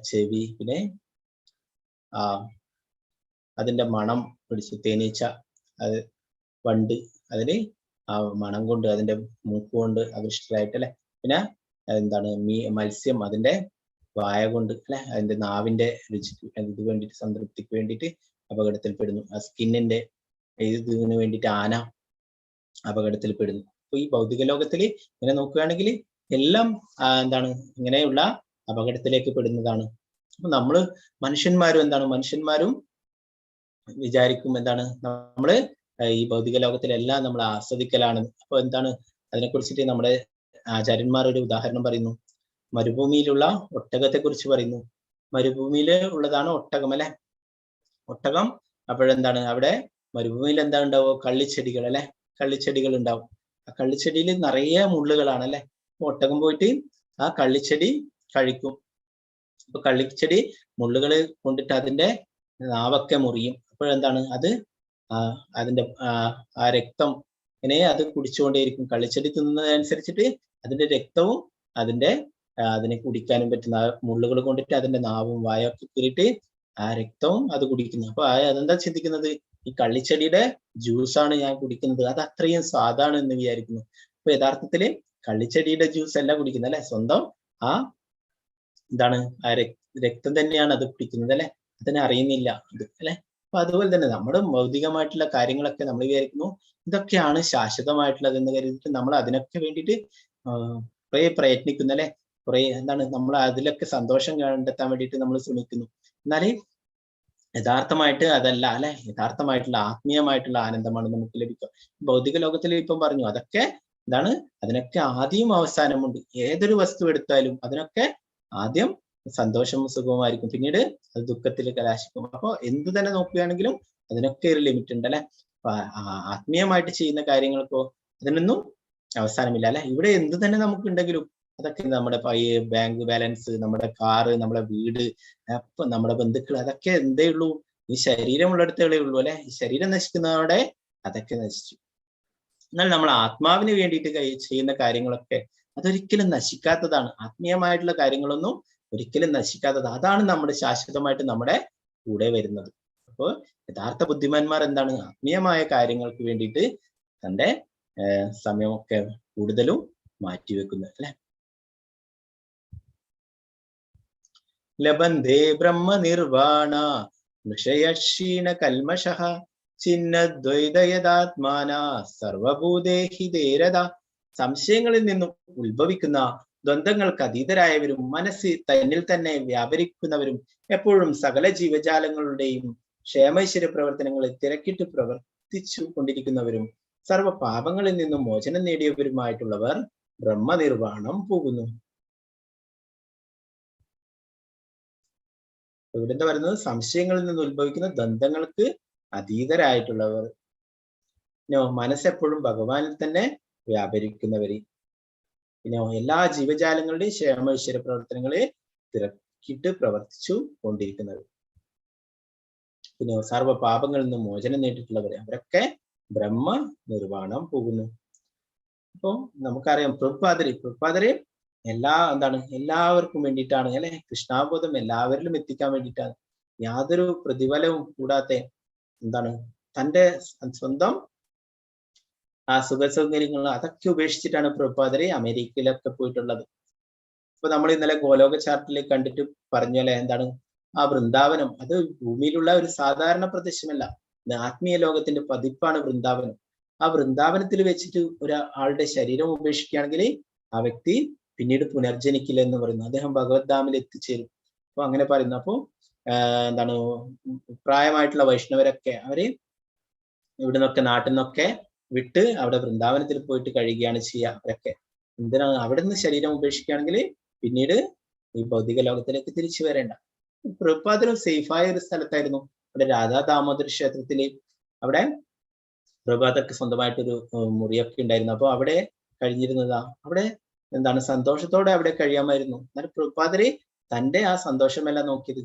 A: ചെവി, പിന്നെ അതിന്റെ മണം പിടിച്ച് തേനീച്ച, അത് വണ്ട് അതിന് ആ മണം കൊണ്ട് അതിന്റെ മൂക്ക് കൊണ്ട് ആകൃഷ്ടരായിട്ട് അല്ലെ. പിന്നെ എന്താണ്, മത്സ്യം അതിന്റെ വായ കൊണ്ട് അല്ലെ, അതിന്റെ നാവിന്റെ രുചിക്ക് ഇത് വേണ്ടിയിട്ട്, സംതൃപ്തിക്ക് വേണ്ടിയിട്ട് അപകടത്തിൽപ്പെടുന്നു. ആ സ്കിന്നിന്റെ ഇതിന് വേണ്ടിയിട്ട് ആന അപകടത്തിൽപ്പെടുന്നു. അപ്പൊ ഈ ഭൗതിക ലോകത്തില് ഇങ്ങനെ നോക്കുകയാണെങ്കിൽ എല്ലാം എന്താണ്, ഇങ്ങനെയുള്ള അപകടത്തിലേക്ക് പെടുന്നതാണ്. അപ്പൊ നമ്മള് മനുഷ്യന്മാരും വിചാരിക്കും എന്താണ്, നമ്മള് ഈ ഭൗതിക ലോകത്തിലെല്ലാം നമ്മൾ ആസ്വദിക്കലാണ്. അപ്പൊ എന്താണ്, അതിനെ കുറിച്ചിട്ട് നമ്മുടെ ആചാര്യന്മാർ ഒരു ഉദാഹരണം പറയുന്നു. മരുഭൂമിയിലുള്ള ഒട്ടകത്തെ കുറിച്ച് പറയുന്നു. മരുഭൂമിയിൽ ഉള്ളതാണ് ഒട്ടകം അല്ലെ. ഒട്ടകം അപ്പോഴെന്താണ്, അവിടെ മരുഭൂമിയിൽ എന്താ ഉണ്ടാവുക, കള്ളിച്ചെടികൾ അല്ലെ, കള്ളിച്ചെടികൾ ഉണ്ടാവും. ആ കള്ളിച്ചെടിയിൽ നിറയെ മുള്ളുകളാണ് അല്ലെ. ഒട്ടകം പോയിട്ട് ആ കള്ളിച്ചെടി കഴിക്കും. അപ്പൊ കള്ളിച്ചെടി മുള്ളുകൾ കൊണ്ടിട്ട് അതിന്റെ നാവൊക്കെ മുറിയും. അപ്പോഴെന്താണ്, അത് അതിന്റെ ആ രക്തം ഇങ്ങനെ അത് കുടിച്ചുകൊണ്ടേയിരിക്കും. കള്ളിച്ചെടി തിന്നുന്നതനുസരിച്ചിട്ട് അതിന്റെ രക്തവും അതിനെ കുടിക്കാനും പറ്റുന്ന മുള്ളുകൾ കൊണ്ടിട്ട് അതിന്റെ നാവും വായൊക്കെ കീറിയിട്ട് ആ രക്തവും അത് കുടിക്കുന്നു. അപ്പൊ അതെന്താ ചിന്തിക്കുന്നത്, ഈ കള്ളിച്ചെടിയുടെ ജ്യൂസാണ് ഞാൻ കുടിക്കുന്നത്, അത് അത്രയും സ്വാദാണ് എന്ന് വിചാരിക്കുന്നു. അപ്പൊ യഥാർത്ഥത്തില് കള്ളിച്ചെടിയുടെ ജ്യൂസ് അല്ല കുടിക്കുന്നത് അല്ലെ, സ്വന്തം എന്താണ്, ആ രക്തം തന്നെയാണ് അത് കുടിക്കുന്നത് അല്ലെ. അതിനെ അറിയുന്നില്ല അത് അല്ലെ. അപ്പൊ അതുപോലെ തന്നെ നമ്മുടെ ഭൗതികമായിട്ടുള്ള കാര്യങ്ങളൊക്കെ നമ്മൾ വിചാരിക്കുന്നു ഇതൊക്കെയാണ് ശാശ്വതമായിട്ടുള്ളത് എന്ന് കരുതിയിട്ട് നമ്മൾ അതിനൊക്കെ വേണ്ടിയിട്ട് കുറെ പ്രയത്നിക്കുന്നു അല്ലെ. കുറെ എന്താണ്, നമ്മൾ അതിലൊക്കെ സന്തോഷം കണ്ടെത്താൻ വേണ്ടിയിട്ട് നമ്മൾ ശ്രമിക്കുന്നു. എന്നാല് യഥാർത്ഥമായിട്ട് അതല്ല അല്ലെ, യഥാർത്ഥമായിട്ടുള്ള ആത്മീയമായിട്ടുള്ള ആനന്ദമാണ് നമുക്ക് ലഭിക്കുക. ഭൗതിക ലോകത്തിൽ ഇപ്പം പറഞ്ഞു അതൊക്കെ എന്താണ്, അതിനൊക്കെ ആദ്യവും അവസാനമുണ്ട്. ഏതൊരു വസ്തു എടുത്താലും അതിനൊക്കെ ആദ്യം സന്തോഷവും സുഖവുമായിരിക്കും, പിന്നീട് അത് ദുഃഖത്തിൽ കലാശിക്കും. അപ്പൊ എന്ത് തന്നെ നോക്കുകയാണെങ്കിലും അതിനൊക്കെ ഒരു ലിമിറ്റ് ഉണ്ട് അല്ലെ. ആത്മീയമായിട്ട് ചെയ്യുന്ന കാര്യങ്ങൾക്കോ അതിനൊന്നും അവസാനമില്ല അല്ലെ. ഇവിടെ എന്ത് തന്നെ നമുക്ക് ഉണ്ടെങ്കിലും അതൊക്കെ നമ്മുടെ ബാങ്ക് ബാലൻസ്, നമ്മുടെ കാറ്, നമ്മുടെ വീട്, അപ്പൊ നമ്മുടെ ബന്ധുക്കൾ, അതൊക്കെ എന്തേ ഉള്ളൂ? ഈ ശരീരമുള്ളിടത്തേ ഉള്ളൂ അല്ലെ. ഈ ശരീരം നശിക്കുന്നതോടെ അതൊക്കെ നശിച്ചു. എന്നാൽ നമ്മൾ ആത്മാവിന് വേണ്ടിയിട്ട് ചെയ്യുന്ന കാര്യങ്ങളൊക്കെ അതൊരിക്കലും നശിക്കാത്തതാണ്. ആത്മീയമായിട്ടുള്ള കാര്യങ്ങളൊന്നും ഒരിക്കലും നശിക്കാത്തത്. അതാണ് നമ്മുടെ ശാശ്വതമായിട്ട് നമ്മുടെ കൂടെ വരുന്നത്. അപ്പോൾ യഥാർത്ഥ ബുദ്ധിമാന്മാർ എന്താണ്? ആത്മീയമായ കാര്യങ്ങൾക്ക് വേണ്ടിയിട്ട് തന്റെ സമയമൊക്കെ കൂടുതലും മാറ്റിവെക്കുന്നത് അല്ലെ. ലബന്ധേ ബ്രഹ്മ നിർവാണ നിഷയക്ഷീണ കൽമഷഃ ചിന്നദ്വൈതയതാത്മാന സർവഭൂതേഹി ധീരത. സംശയങ്ങളിൽ നിന്നും ഉത്ഭവിക്കുന്ന ദ്വന്ദ്ങ്ങൾക്ക് അതീതരായവരും മനസ്സ് തന്നിൽ തന്നെ വ്യാപരിക്കുന്നവരും എപ്പോഴും സകല ജീവജാലങ്ങളുടെയും ക്ഷേമൈശ്വര്യ പ്രവർത്തനങ്ങളിൽ തിരക്കിട്ട് പ്രവർത്തിച്ചു കൊണ്ടിരിക്കുന്നവരും സർവ പാപങ്ങളിൽ നിന്നും മോചനം നേടിയവരുമായിട്ടുള്ളവർ ബ്രഹ്മനിർവാണം പോകുന്നു. ഇവിടെ എന്താ പറയുന്നത്? സംശയങ്ങളിൽ നിന്ന് ഉത്ഭവിക്കുന്ന ദ്വന്ദ്ങ്ങൾക്ക് അതീതരായിട്ടുള്ളവർ, മനസ്സെപ്പോഴും ഭഗവാനിൽ തന്നെ വ്യാപരിക്കുന്നവര്, പിന്നെ എല്ലാ ജീവജാലങ്ങളുടെയും ക്ഷേമൈശ്വര്യ പ്രവർത്തനങ്ങളെ തിരക്കിട്ട് പ്രവർത്തിച്ചു കൊണ്ടിരിക്കുന്നവർ, പിന്നെ സർവ്വ പാപങ്ങളിൽ നിന്നും മോചനം നേടിയിട്ടുള്ളവര്, അവരൊക്കെ ബ്രഹ്മ നിർവാണം പോകുന്നു. അപ്പൊ നമുക്കറിയാം പ്രഭുപാദര് എല്ലാവർക്കും വേണ്ടിയിട്ടാണ് അല്ലെ. കൃഷ്ണാബോധം എല്ലാവരിലും എത്തിക്കാൻ വേണ്ടിയിട്ടാണ്. യാതൊരു പ്രതിഫലവും കൂടാതെ തന്റെ സ്വന്തം ആ സുഖസൗകര്യങ്ങൾ അതൊക്കെ ഉപേക്ഷിച്ചിട്ടാണ് പ്രഭുപാദര് അമേരിക്കയിലൊക്കെ പോയിട്ടുള്ളത്. ഇപ്പൊ നമ്മൾ ഇന്നലെ ഗോലോക ചാർട്ടിൽ കണ്ടിട്ട് പറഞ്ഞല്ലേ, ആ വൃന്ദാവനം അത് ഭൂമിയിലുള്ള ഒരു സാധാരണ പ്രദേശമല്ല, ആത്മീയ ലോകത്തിന്റെ പതിപ്പാണ് വൃന്ദാവനം. ആ വൃന്ദാവനത്തിൽ വെച്ചിട്ട് ഒരാളുടെ ശരീരം ഉപേക്ഷിക്കുകയാണെങ്കിൽ ആ വ്യക്തി പിന്നീട് പുനർജനിക്കില്ല എന്ന് പറയുന്നു. അദ്ദേഹം ഭഗവത് ധാമിൽ എത്തിച്ചേരും. അപ്പൊ അങ്ങനെ പറയുന്നു. അപ്പോ പ്രായമായിട്ടുള്ള വൈഷ്ണവരൊക്കെ അവര് ഇവിടെ നിന്നൊക്കെ നാട്ടിൽ നിന്നൊക്കെ വിട്ട് അവിടെ വൃന്ദാവനത്തിൽ പോയിട്ട് കഴിയുകയാണ് ചെയ്യുക. അവരൊക്കെ എന്തിനാണ് അവിടെ നിന്ന് ശരീരം ഉപേക്ഷിക്കുകയാണെങ്കിൽ പിന്നീട് ഈ ഭൗതിക ലോകത്തിലേക്ക് തിരിച്ചു വരേണ്ട. പ്രഭുപാദരും സേഫായ ഒരു സ്ഥലത്തായിരുന്നു. അവിടെ രാധാ ദാമോദർ ക്ഷേത്രത്തില് അവിടെ പ്രഭുപാദർക്ക് സ്വന്തമായിട്ടൊരു മുറിയൊക്കെ ഉണ്ടായിരുന്നു. അപ്പൊ അവിടെ കഴിഞ്ഞിരുന്നതാ. അവിടെ സന്തോഷത്തോടെ അവിടെ കഴിയാമായിരുന്നു. എന്നാൽ പ്രഭുപാദര് തന്റെ ആ സന്തോഷമല്ല നോക്കിയത്,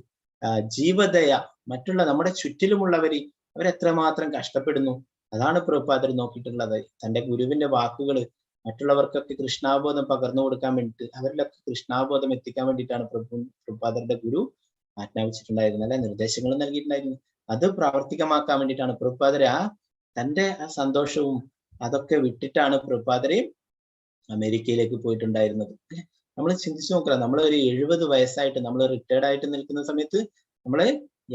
A: ജീവദയ, മറ്റുള്ള നമ്മുടെ ചുറ്റിലുമുള്ളവര് അവരെത്രമാത്രം കഷ്ടപ്പെടുന്നു അതാണ് പ്രഭുപാദർ നോക്കിയിട്ടുള്ളത്. തന്റെ ഗുരുവിന്റെ വാക്കുകൾ മറ്റുള്ളവർക്കൊക്കെ കൃഷ്ണാബോധം പകർന്നു കൊടുക്കാൻ വേണ്ടിയിട്ട്, അവരിലൊക്കെ കൃഷ്ണാബോധം എത്തിക്കാൻ വേണ്ടിയിട്ടാണ് പ്രഭുപാദരുടെ ഗുരു ആജ്ഞാപിച്ചിട്ടുണ്ടായിരുന്നത് അല്ലെ, നിർദ്ദേശങ്ങൾ നൽകിയിട്ടുണ്ടായിരുന്നു. അത് പ്രാവർത്തികമാക്കാൻ വേണ്ടിയിട്ടാണ് പ്രഭുപാദര് തന്റെ ആ സന്തോഷവും അതൊക്കെ വിട്ടിട്ടാണ് പ്രഭുപാദര് അമേരിക്കയിലേക്ക് പോയിട്ടുണ്ടായിരുന്നത്. നമ്മൾ ചിന്തിച്ചു നോക്കുക, നമ്മൾ ഒരു 70 വയസ്സായിട്ട് നമ്മൾ റിട്ടയർഡ് ആയിട്ട് നിൽക്കുന്ന സമയത്ത് നമ്മള്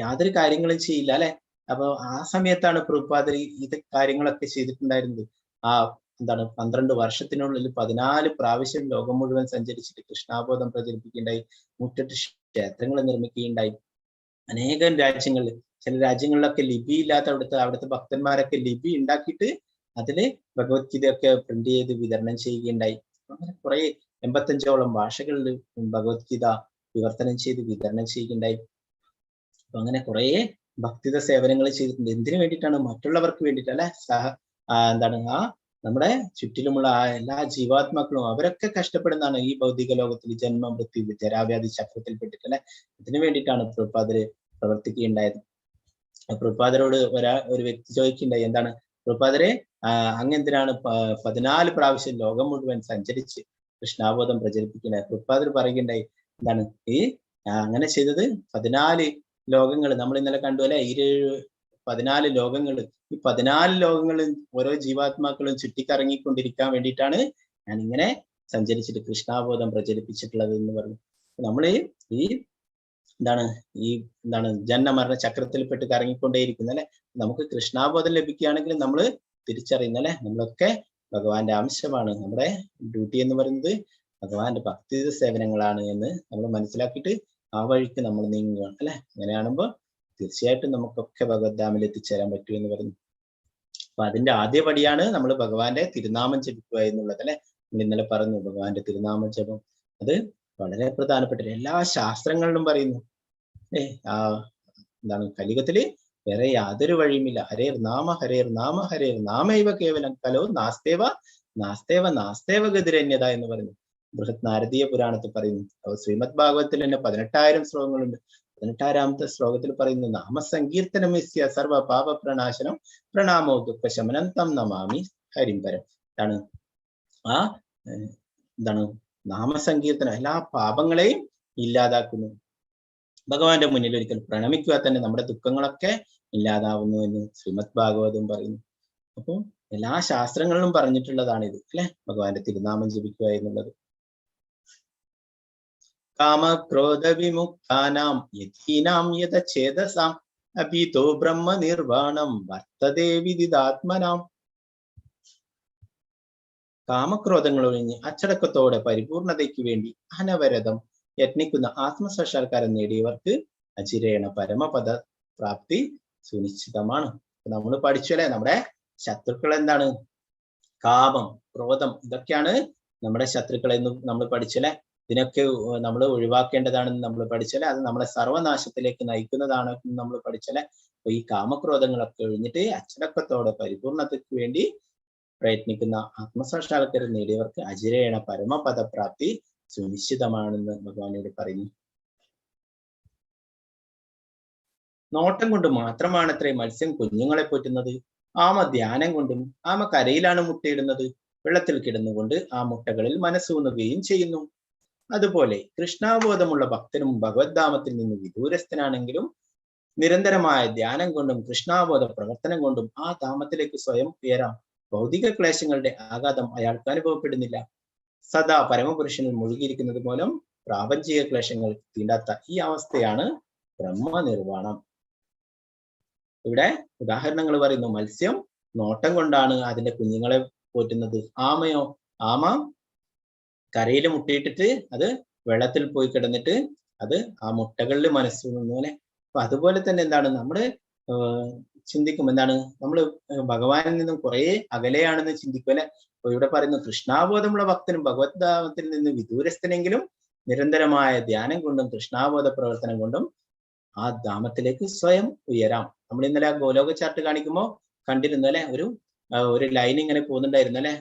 A: യാതൊരു കാര്യങ്ങളും ചെയ്യില്ല അല്ലെ. അപ്പൊ ആ സമയത്താണ് പ്രഭുപാദര് ഇത് കാര്യങ്ങളൊക്കെ ചെയ്തിട്ടുണ്ടായിരുന്നത്. ആ 12 വർഷത്തിനുള്ളിൽ 14 പ്രാവശ്യം ലോകം മുഴുവൻ സഞ്ചരിച്ചിട്ട് കൃഷ്ണാബോധം പ്രചരിപ്പിക്കുകയുണ്ടായി. 108 ക്ഷേത്രങ്ങൾ നിർമ്മിക്കുകയുണ്ടായി. അനേകം രാജ്യങ്ങളിൽ, ചില രാജ്യങ്ങളിലൊക്കെ ലിപി ഇല്ലാത്ത അവിടുത്തെ ഭക്തന്മാരൊക്കെ ലിപി ഉണ്ടാക്കിയിട്ട് അതില് ഭഗവത്ഗീതയൊക്കെ പ്രിന്റ് ചെയ്ത് വിതരണം ചെയ്യുകയുണ്ടായി. അങ്ങനെ കുറെ 85ഓളം ഭാഷകളിൽ ഭഗവത്ഗീത വിവർത്തനം ചെയ്ത് വിതരണം ചെയ്യുകയുണ്ടായി. അപ്പൊ അങ്ങനെ കുറെ ഭക്തിത സേവനങ്ങൾ ചെയ്തിട്ടുണ്ട്. എന്തിനു വേണ്ടിയിട്ടാണ്? മറ്റുള്ളവർക്ക് വേണ്ടിയിട്ട് അല്ലെ. നമ്മുടെ ചുറ്റിലുമുള്ള എല്ലാ ജീവാത്മാക്കളും അവരൊക്കെ കഷ്ടപ്പെടുന്നതാണ് ഈ ഭൗതിക ലോകത്തിൽ ജന്മ മൃത്യു ജരാവ്യാധി ചക്രത്തിൽപ്പെട്ടിട്ട് അല്ലെ. ഇതിനു വേണ്ടിയിട്ടാണ് പ്രഭുപാദര് പ്രവർത്തിക്കുകയുണ്ടായത്. പ്രഭുപാദരോട് ഒരു വ്യക്തി ചോദിക്കുകയുണ്ടായി, പ്രഭുപാദരെ അങ്ങ് എന്തിനാണ് 14 പ്രാവശ്യം ലോകം മുഴുവൻ സഞ്ചരിച്ച് കൃഷ്ണാബോധം പ്രചരിപ്പിക്കുന്നത്? പ്രഭുപാദർ പറയുകയുണ്ടായി, ഈ അങ്ങനെ ചെയ്തത് 14 ലോകങ്ങൾ നമ്മൾ ഇന്നലെ കണ്ടു അല്ലെ. 14 ലോകങ്ങൾ, ഈ 14 ലോകങ്ങളിൽ ഓരോ ജീവാത്മാക്കളും ചുറ്റിക്കറങ്ങിക്കൊണ്ടിരിക്കാൻ വേണ്ടിയിട്ടാണ് ഞാൻ ഇങ്ങനെ സഞ്ചരിച്ചിട്ട് കൃഷ്ണാബോധം പ്രചരിപ്പിച്ചിട്ടുള്ളത് എന്ന് പറഞ്ഞു. നമ്മൾ ഈ ജന്മമരണ ചക്രത്തിൽപ്പെട്ട് കറങ്ങിക്കൊണ്ടേയിരിക്കുന്ന അല്ലെ. നമുക്ക് കൃഷ്ണാബോധം ലഭിക്കുകയാണെങ്കിൽ നമ്മൾ തിരിച്ചറിയുന്ന അല്ലെ, നമ്മളൊക്കെ ഭഗവാന്റെ അംശമാണ്. നമ്മുടെ ഡ്യൂട്ടി എന്ന് പറയുന്നത് ഭഗവാന്റെ ഭക്തി സേവനങ്ങളാണ് എന്ന് നമ്മൾ മനസ്സിലാക്കിയിട്ട് ആ വഴിക്ക് നമ്മൾ നീങ്ങുകയാണ് അല്ലെ. അങ്ങനെയാകുമ്പോൾ തീർച്ചയായിട്ടും നമുക്കൊക്കെ ഭഗവത് ധാമിൽ എത്തിച്ചേരാൻ പറ്റും എന്ന് പറഞ്ഞു. അപ്പൊ അതിന്റെ ആദ്യ പടിയാണ് നമ്മൾ ഭഗവാന്റെ തിരുനാമം ജപിക്കുക എന്നുള്ളത് അല്ലെ. നമ്മൾ ഇന്നലെ പറഞ്ഞു ഭഗവാന്റെ തിരുനാമ ജപം അത് വളരെ പ്രധാനപ്പെട്ട എല്ലാ ശാസ്ത്രങ്ങളിലും പറയുന്നു. കലിയുഗത്തില് വേറെ യാതൊരു വഴിയുമില്ല. ഹരേർ നാമ ഹരേർ നാമ ഹരേർ നാമൈവ കേവലം കലോ നാസ്തേവ നാസ്തേവ നാസ്തേവ ഗതിരന്യത എന്ന് പറയുന്നു. ബൃഹത് നാരദീയ പുരാണത്തിൽ പറയുന്നു. ശ്രീമദ് ഭാഗവത്തിൽ തന്നെ 18,000 ശ്ലോകങ്ങളുണ്ട്. 18-ാമത്തെ ശ്ലോകത്തിൽ പറയുന്നു, നാമസങ്കീർത്തനമിസ്യ സർവ പാപ പ്രണാശനം പ്രണാമോ ദുഃഖശമനം തം നമാമി ഹരിംപരം. എന്താണ് ആ എന്താണ് നാമസങ്കീർത്തനം എല്ലാ പാപങ്ങളെയും ഇല്ലാതാക്കുന്നു. ഭഗവാന്റെ മുന്നിൽ ഒരിക്കൽ പ്രണമിക്കുക തന്നെ നമ്മുടെ ദുഃഖങ്ങളൊക്കെ ഇല്ലാതാവുന്നു എന്ന് ശ്രീമദ് ഭാഗവതം പറയുന്നു. അപ്പോൾ എല്ലാ ശാസ്ത്രങ്ങളിലും പറഞ്ഞിട്ടുള്ളതാണ് ഇത് അല്ലെ, ഭഗവാന്റെ തിരുനാമം ജപിക്കുക എന്നുള്ളത്. കാമക്രോധ വിമുക്താനാം യതീനാം യതഛേദസാം അഭിതോ ബ്രഹ്മ നിർവാണം വർത്തതേ വിദിതാത്മനാം. കാമക്രോധങ്ങൾ ഒഴിഞ്ഞ് അച്ചടക്കത്തോടെ പരിപൂർണതയ്ക്ക് വേണ്ടി അനവരതം യത്നിക്കുന്ന ആത്മസാക്ഷാത്കാരം നേടിയവർക്ക് അചിരേണ പരമപദ പ്രാപ്തി സുനിശ്ചിതമാണ്. നമ്മൾ പഠിച്ചല്ലേ, നമ്മുടെ ശത്രുക്കൾ എന്താണ്? കാമം, ക്രോധം, ഇതൊക്കെയാണ് നമ്മുടെ ശത്രുക്കൾ എന്ന് നമ്മൾ പഠിച്ചല്ലേ. ഇതിനൊക്കെ നമ്മൾ ഒഴിവാക്കേണ്ടതാണെന്ന് നമ്മൾ പഠിച്ചല്ലേ. അത് നമ്മളെ സർവനാശത്തിലേക്ക് നയിക്കുന്നതാണ് നമ്മൾ പഠിച്ചല്ലേ. അപ്പൊ ഈ കാമക്രോധങ്ങളൊക്കെ ഒഴിഞ്ഞിട്ട് അച്ചടക്കത്തോടെ പരിപൂർണതയ്ക്ക് വേണ്ടി പ്രയത്നിക്കുന്ന ആത്മസാക്ഷാത്കാരം നേടിയവർക്ക് അചിരേണ പരമപദപ്രാപ്തി സുനിശ്ചിതമാണെന്ന് ഭഗവാനോട് പറയുന്നു. നോട്ടം കൊണ്ട് മാത്രമാണത്രേ മത്സ്യം കുഞ്ഞുങ്ങളെ പോറ്റുന്നത്. ആമ ധ്യാനം കൊണ്ടും ആമ കരയിലാണ് മുട്ടയിടുന്നത്. വെള്ളത്തിൽ കിടന്നുകൊണ്ട് ആ മുട്ടകളിൽ മനസ്സൂന്നുകയും ചെയ്യുന്നു. അതുപോലെ കൃഷ്ണാബോധമുള്ള ഭക്തനും ഭഗവദ്ധാമത്തിൽ നിന്ന് വിദൂരസ്ഥനാണെങ്കിലും നിരന്തരമായ ധ്യാനം കൊണ്ടും കൃഷ്ണാബോധ പ്രവർത്തനം കൊണ്ടും ആ ധാമത്തിലേക്ക് സ്വയം ഉയരാം. ഭൗതിക ക്ലേശങ്ങളുടെ ആഘാതം അയാൾക്ക് അനുഭവപ്പെടുന്നില്ല. സദാ പരമപുരുഷനിൽ മുഴുകിയിരിക്കുന്നത് മൂലം പ്രാപഞ്ചിക ക്ലേശങ്ങൾ തീണ്ടാത്ത ഈ അവസ്ഥയാണ് ബ്രഹ്മനിർവാണം. ഇവിടെ ഉദാഹരണങ്ങൾ പറയുന്നു. മത്സ്യം നോട്ടം കൊണ്ടാണ് അതിന്റെ കുഞ്ഞുങ്ങളെ പോറ്റുന്നത്. ആമയോ, ആമ കരയിൽ മുട്ടയിട്ടിട്ട് അത് വെള്ളത്തിൽ പോയി കിടന്നിട്ട് അത് ആ മുട്ടകളിൽ മനസ്സ് പോലെ. അപ്പൊ അതുപോലെ തന്നെ എന്താണ് നമ്മൾ ചിന്തിക്കും, എന്താണ് നമ്മൾ ഭഗവാനിൽ നിന്നും കുറെ അകലെയാണെന്ന് ചിന്തിക്കും അല്ലെ. അപ്പൊ ഇവിടെ പറയുന്നു, കൃഷ്ണാബോധമുള്ള ഭക്തനും ഭഗവദ്ധാമത്തിൽ നിന്ന് വിദൂരസ്ഥനെങ്കിലും നിരന്തരമായ ധ്യാനം കൊണ്ടും കൃഷ്ണാബോധ പ്രവർത്തനം കൊണ്ടും ആ ധാമത്തിലേക്ക് സ്വയം ഉയരാം. നമ്മൾ ഇന്നലെ ആ ഗോലോക ചാർട്ട് കാണിക്കുമ്പോൾ കണ്ടിരുന്നു അല്ലെ, ഒരു ലൈൻ ഇങ്ങനെ പോകുന്നുണ്ടായിരുന്നു അല്ലെ.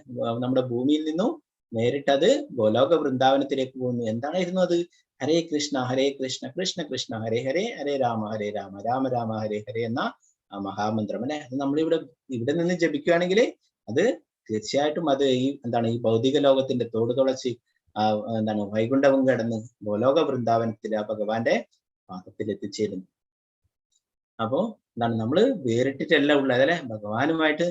A: നമ്മുടെ ഭൂമിയിൽ നിന്നും നേരിട്ടത് ഗോലോക വൃന്ദാവനത്തിലേക്ക് പോകുന്നു. എന്തായിരുന്നു അത്? ഹരേ കൃഷ്ണ കൃഷ്ണ കൃഷ്ണ ഹരേ ഹരേ, ഹരേ രാമ രാമ രാമ ഹരേ ഹരേ എന്ന ആ മഹാമന്ത്രം അല്ലെ. അത് നമ്മളിവിടെ നിന്ന് ജപിക്കുകയാണെങ്കിൽ അത് തീർച്ചയായിട്ടും അത് ഈ ഈ ഭൗതിക ലോകത്തിന്റെ തോട് തുളച്ച് വൈകുണ്ഠവും കടന്ന് ഗോലോക വൃന്ദാവനത്തിൽ ആ ഭഗവാന്റെ പാദത്തിൽ എത്തിച്ചേരുന്നു. അപ്പോ നമ്മൾ വേറിട്ടിട്ടല്ല ഉള്ളത് അല്ലെ. ഭഗവാനുമായിട്ട്